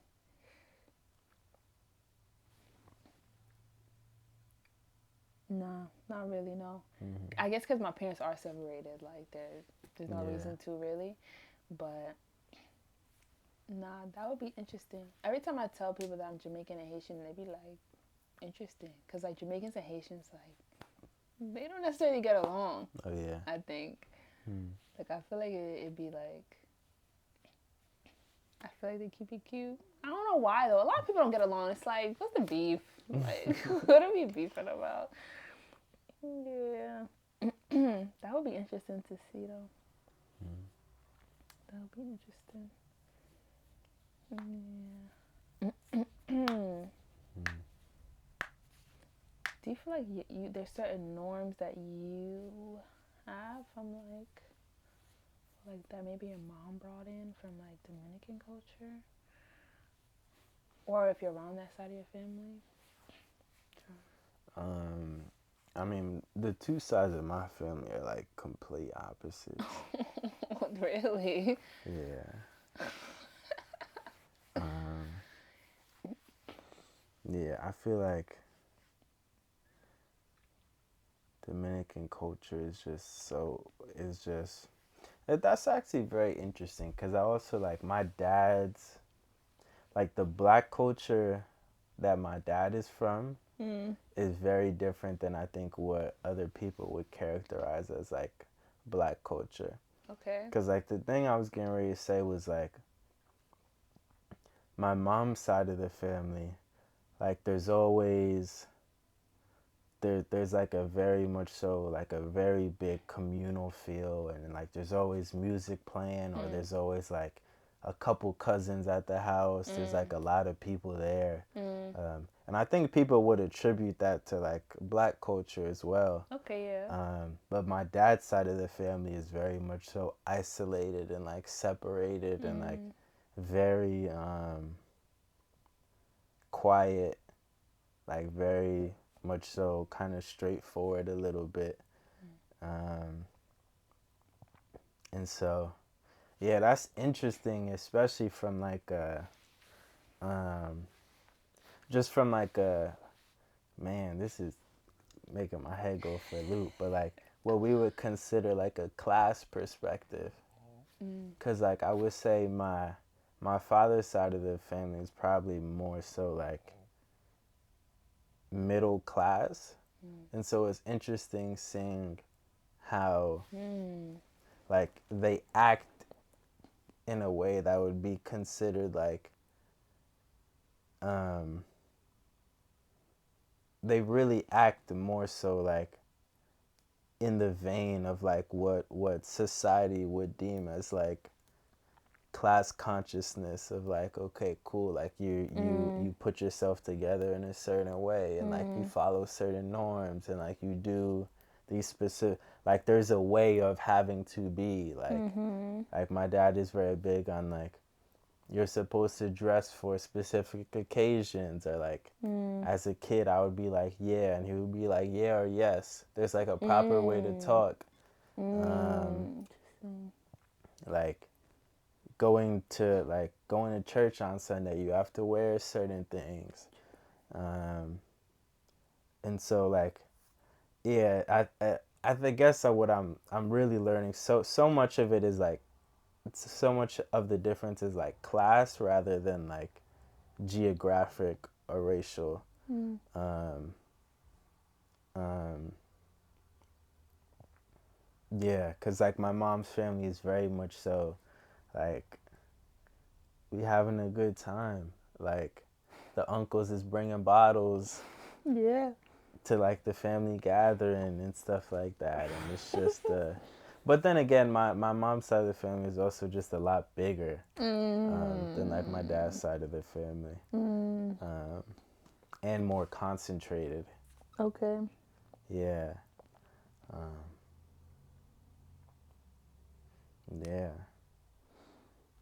No, not really. No, Hmm. I guess because my parents are separated. Like there's no Yeah. reason to really. But nah, that would be interesting. Every time I tell people that I'm Jamaican and Haitian, they be like, interesting, because like Jamaicans and Haitians, like they don't necessarily get along. Oh yeah. I think. Hmm. Like I feel like it'd be like I feel like they keep it cute. I don't know why though. A lot of people don't get along. It's like, what's the beef? Like, what are we beefing about? Yeah. That would be interesting to see though. That would be interesting. Yeah. Hmm. Do you feel like there's certain norms that you have from like that maybe your mom brought in from like Dominican culture, or if you're around that side of your family? Um, I mean, the two sides of my family are like complete opposites. Really? Yeah. Um, yeah, I feel like Dominican culture is just is just that's actually very interesting because I also like my dad's like the black culture that my dad is from Mm. is very different than I think what other people would characterize as like black culture. Okay. Because like the thing I was getting ready to say was like my mom's side of the family, like there's always there's like a very much so like a very big communal feel, and like there's always music playing, or Mm. there's always like a couple cousins at the house, there's Mm. like a lot of people there. Mm. And I think people would attribute that to like black culture as well. Okay. Yeah. But my dad's side of the family is very much so isolated and like separated and like Mm. very quiet, like very much so kind of straightforward a little bit. Um, and so, yeah, that's interesting, especially from like um, just from like man, this is making my head go for a loop, but like what we would consider like a class perspective. Mm. Cause like I would say my father's side of the family is probably more so like middle class, Mm. and so it's interesting seeing how Mm. like they act in a way that would be considered like um they really act more so like in the vein of like what society would deem as like class consciousness of like, okay, cool, like Mm. you put yourself together in a certain way, and like you Mm. follow certain norms, and like you do these specific, like there's a way of having to be Mm-hmm. like my dad is very big on like you're supposed to dress for specific occasions, or like Mm. as a kid I would be like yeah, and he would be like yeah or yes. There's like a proper way to Mm. talk. um Mm. Interesting. like going to church on Sunday, you have to wear certain things. um and so like yeah, I guess what I'm really learning, so much of it is like so much of the difference is like class rather than like geographic or racial. Mm. um um yeah, because like my mom's family is very much so like we having a good time, like the uncles is bringing bottles Yeah. to like the family gathering and stuff like that, and it's just but then again my mom's side of the family is also just a lot bigger than like my dad's Mm. side of the family, Mm. um, and more concentrated. Okay. Yeah. um, yeah.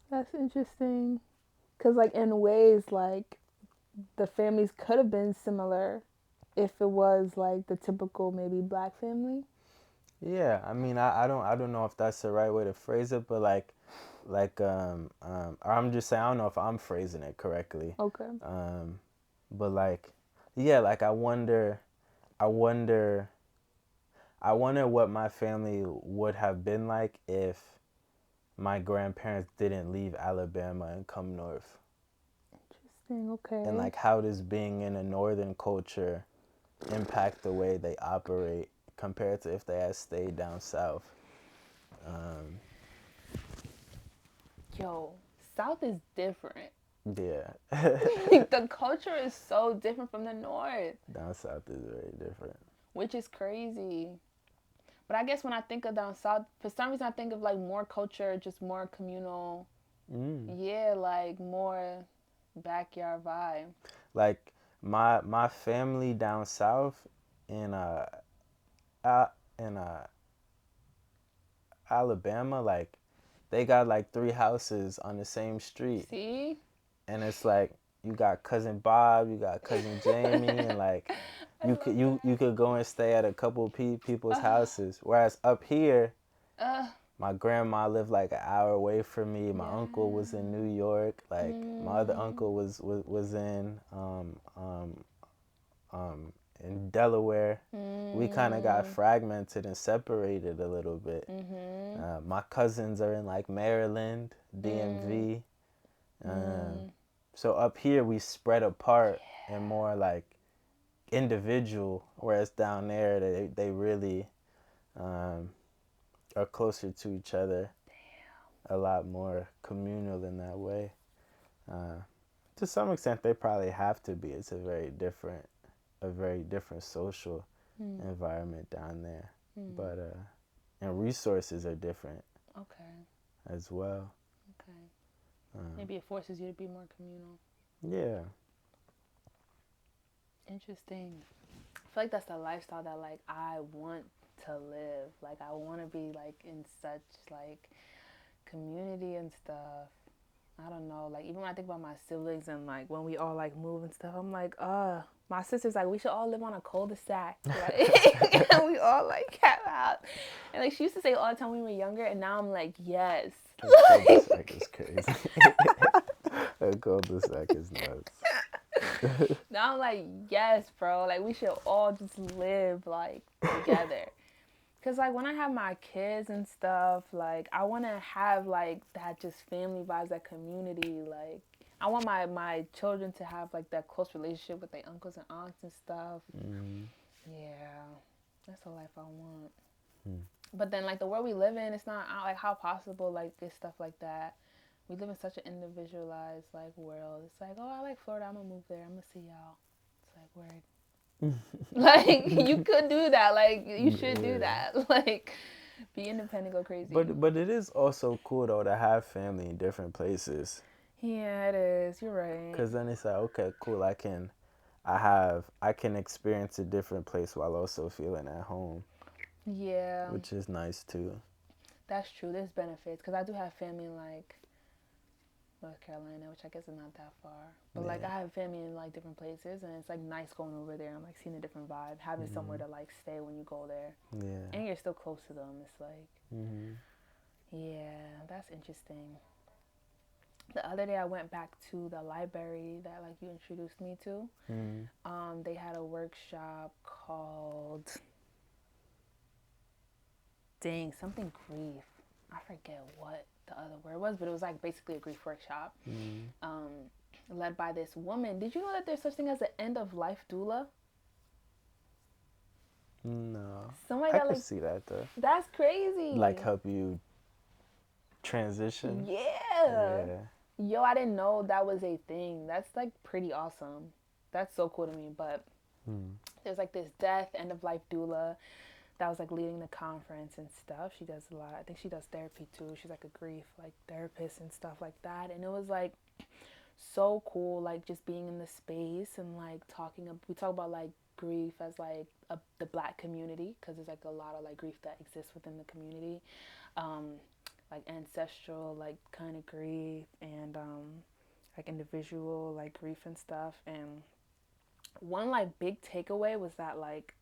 That's interesting. Cause like in ways like the families could have been similar if it was like the typical maybe black family. Yeah, I mean, I don't know if that's the right way to phrase it, but or I'm just saying I don't know if I'm phrasing it correctly. Okay. Um, but like, yeah, like I wonder, I wonder I wonder what my family would have been like if my grandparents didn't leave Alabama and come north. Interesting. And Okay. like how does being in a northern culture impact the way they operate compared to if they had stayed down south. Um, Yo, South is different. yeah, The culture is so different from the North, down south is very different. which is crazy. But I guess when I think of down south, for some reason I think of like more culture, just more communal. Mm. Yeah, like more backyard vibe. Like my family down south in uh in Alabama, like they got like three houses on the same street, See? and it's like you got cousin Bob, you got cousin Jamie, and like I love you could go and stay at a couple people's that. houses. Whereas up here, Uh, my grandma lived like an hour away from me. My yeah. uncle was in New York. Like my other Mm, uncle was um, in Delaware. We kind of got mm, fragmented and separated a little bit. mm-hmm, My cousins are in like Maryland, mm, DMV. Um, mm. so up here we spread apart and more like individual, whereas down there they really um, are closer to each other, a lot more communal in that way. Uh, to some extent, they probably have to be. It's a very different social Mm, environment down there, mm. but and resources are different Okay, as well. okay. Um, Maybe it forces you to be more communal. yeah, Interesting. I feel like that's the lifestyle that like I want to live. Like I want to be like in such like community and stuff. I don't know. Like even when I think about my siblings and like when we all like move and stuff, I'm like, my sister's like, we should all live on a cul-de-sac. Like and we all like have out. And like she used to say all the time when we were younger, and now I'm like, yes. a cul-de-sac is crazy. A cul-de-sac is nuts. Now I'm like, yes, bro. Like we should all just live like together. Cause like when I have my kids and stuff, like I want to have like that just family vibes, that community. Like I want my children to have like that close relationship with their uncles and aunts and stuff. Mm, Yeah, that's the life I want. mm. But then like the world we live in, it's not like how possible like this stuff like that. We live in such an individualized like world. It's like, oh, I like Florida. I'm gonna move there. I'm gonna see y'all. It's like word. Like you could do that. Like you should do Yeah. that. Like be independent, go crazy. But it is also cool though to have family in different places, Yeah, it is. You're right. cause then it's like okay, cool. I can experience a different place while also feeling at home, Yeah, which is nice too. that's true. There's benefits because I do have family in like North Carolina, which I guess is not that far. But like Yeah. I have family in like different places, and it's like nice going over there and like seeing a different vibe, having somewhere Mhm. to like stay when you go there, Yeah. and you're still close to them. It's like, Mhm. yeah, that's interesting. The other day I went back to the library that like you introduced me to. Mhm. They had a workshop called dang something grief. I forget what the other word was, but it was like basically a grief workshop. Mhm. Um, led by this woman. Did you know that there's such thing as an end of life doula? No, Somebody I that could like see that though. that's Like crazy. help you transition. Yeah. Yeah. Yo, I didn't know that was a thing. That's like pretty awesome. That's so cool to me. But Mm. there's like this death end of life doula that was like leading the conference and stuff. She does a lot. I think she does therapy too. She's like a grief like therapist and stuff like that. And it was like so cool, like just being in the space and like talking. We talk about like grief as like the Black community because there's like a lot of like grief that exists within the community, um, like ancestral like kind of grief and like individual like grief and stuff. And one like big takeaway was that like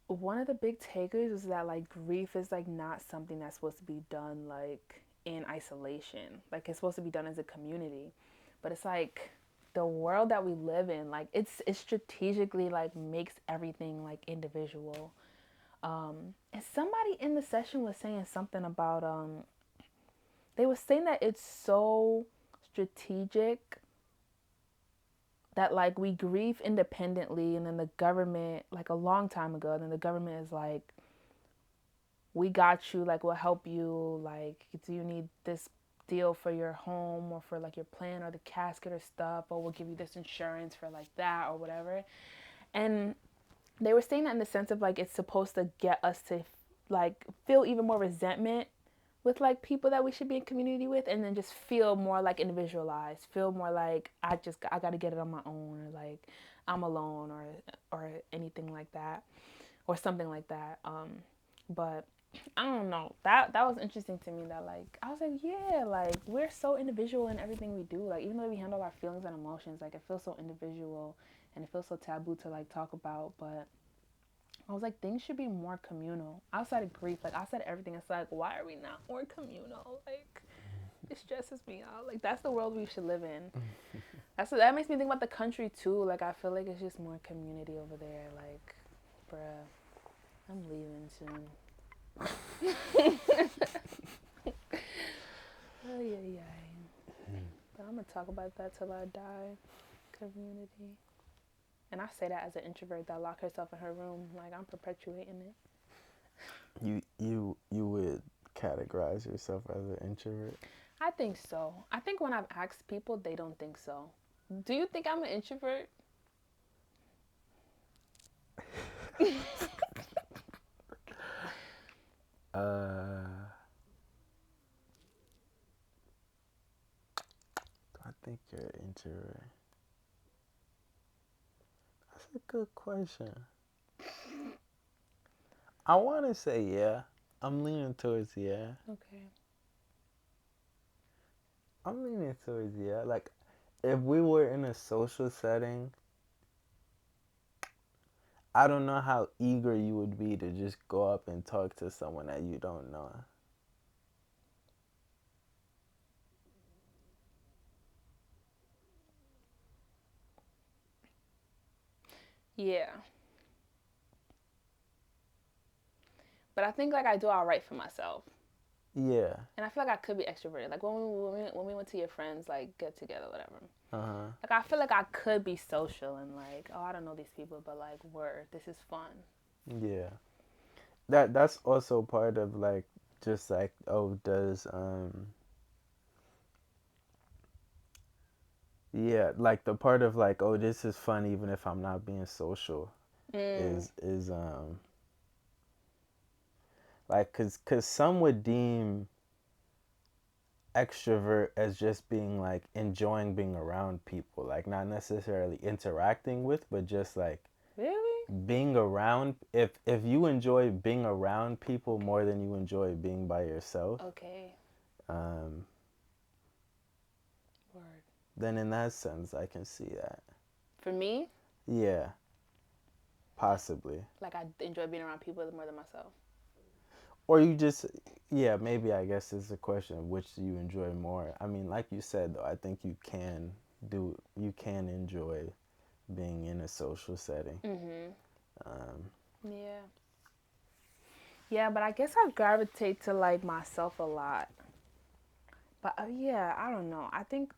one of the big takeaways was that like grief is like not something that's supposed to be done like in isolation. Like it's supposed to be done as a community. But it's like the world that we live in, like it's strategically like makes everything like individual. And somebody in the session was saying something about they were saying that it's so strategic that like we grieve independently, and then the government, like a long time ago, then the government is like, we got you, like we'll help you, like do you need this deal for your home or for like your plan or the casket or stuff, or we'll give you this insurance for like that or whatever. And they were saying that in the sense of like it's supposed to get us to like feel even more resentment with like people that we should be in community with, and then just feel more like individualized, feel more like I got to get it on my own, or like I'm alone, or anything like that, or something like that. But I don't know, that was interesting to me, that like I was like, yeah, like we're so individual in everything we do, like even though we handle our feelings and emotions, like it feels so individual and it feels so taboo to like talk about. But I was like, things should be more communal. Outside of grief, like outside of everything, it's like, why are we not more communal? Like, it stresses me out. Like, that's the world we should live in. That makes me think about the country too. Like, I feel like it's just more community over there. Like, bruh, I'm leaving soon. Oh yeah, yeah. But I'm gonna talk about that till I die. Community. And I say that as an introvert that locked herself in her room. Like, I'm perpetuating it. You would categorize yourself as an introvert? I think so. I think when I've asked people, they don't think so. Do you think I'm an introvert? I think you're an introvert. That's a good question. I want to say yeah. I'm leaning towards yeah. Okay. I'm leaning towards yeah. Like, if we were in a social setting, I don't know how eager you would be to just go up and talk to someone that you don't know. Yeah. But I think like I do all right for myself. Yeah. And I feel like I could be extroverted. Like when we went to your friends like get together, whatever. Uh-huh. Like I feel like I could be social and like, oh, I don't know these people, but like, word, this is fun. Yeah. That's also part of like, just like, oh, does yeah, like the part of like, oh, this is fun even if I'm not being social, is like, cuz some would deem extrovert as just being like enjoying being around people, like not necessarily interacting with, but just like Really? being around. If you enjoy being around people more than you enjoy being by yourself, Okay. um, Word. then in that sense I can see that. For me, Yeah, possibly. like I enjoy being around people more than myself. Or you just, yeah, maybe, I guess it's a question of which do you enjoy more. I mean, like you said though, I think you can enjoy being in a social setting. Yeah. Yeah, but I guess I gravitate to like myself a lot. But yeah, I don't know. I think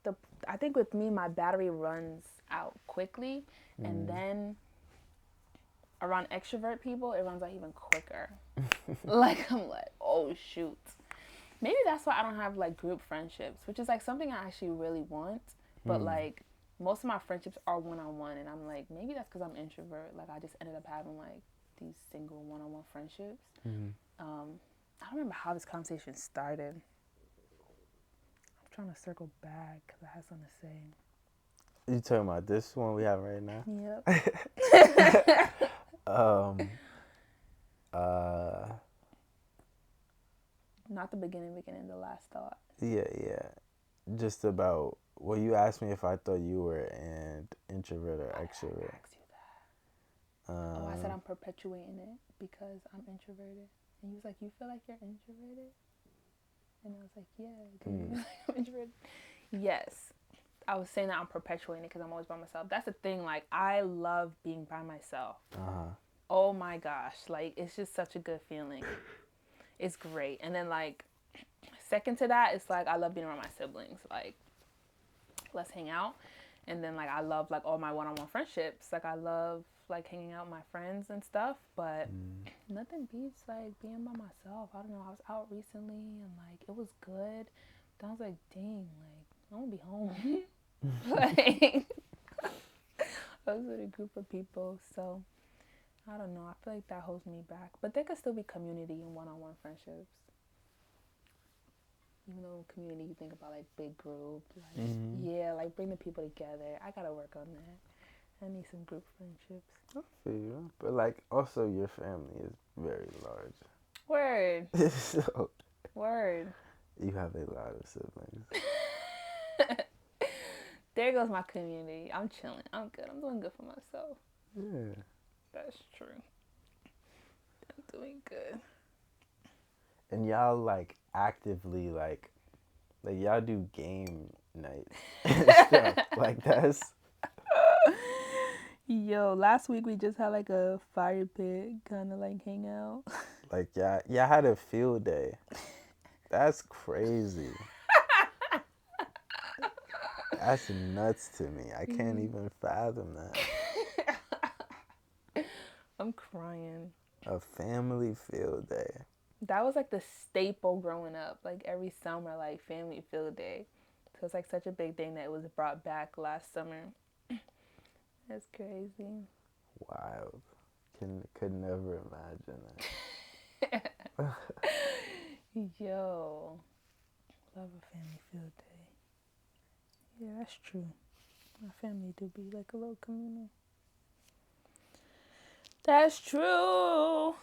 with me my battery runs out quickly, and then around extrovert people it runs out even quicker. Like I'm like, oh shoot. Maybe that's why I don't have like group friendships, which is like something I actually really want. But like most of my friendships are one on one, and I'm like, maybe that's because I'm introvert. Like I just ended up having like these single one on one friendships. I don't remember how this conversation started. I'm trying to circle back because I had something to say. You talking about this one we have right now? Yep. Um, uh, Not the beginning, the last thought. yeah. Just about, well, you asked me if I thought you were an introvert or I extrovert. asked you that. I said I'm perpetuating it because I'm introverted. And he was like, you feel like you're introverted? And I was like, yeah, because I'm introverted. Yes. I was saying that I'm perpetuating it because I'm always by myself. That's the thing. Like, I love being by myself. Oh my gosh. Like, it's just such a good feeling. It's great. And then, like, second to that, it's like I love being around my siblings. Like, let's hang out. And then, like, I love, like, all my one-on-one friendships. Like, I love, like, hanging out with my friends and stuff. But nothing beats, like, being by myself. I don't know. I was out recently and, like, it was good. But I was like, dang, like, I want to be home. Like, I was with a group of people. So, I don't know. I feel like that holds me back. But there could still be community and one-on-one friendships. Even though community, you think about like big group, like yeah, like bring the people together. I gotta work on that. I need some group friendships. I feel you. But like also your family is very large. Word. So Word. you have a lot of siblings. There goes my community. I'm chilling. I'm good. I'm doing good for myself. Yeah. That's true. I'm doing good. And y'all like actively like y'all do game nights and stuff. Like that's Yo, last week we just had like a fire pit kind of like hangout. like y'all had a field day. That's crazy. That's nuts to me. I can't even fathom that. I'm crying. A family field day. That was like the staple growing up. Like every summer, like family field day. So it's like such a big thing that it was brought back last summer. That's crazy. Wild. Could never imagine that. Yo, love a family field day. Yeah, that's true. My family do be like a little communal. That's true.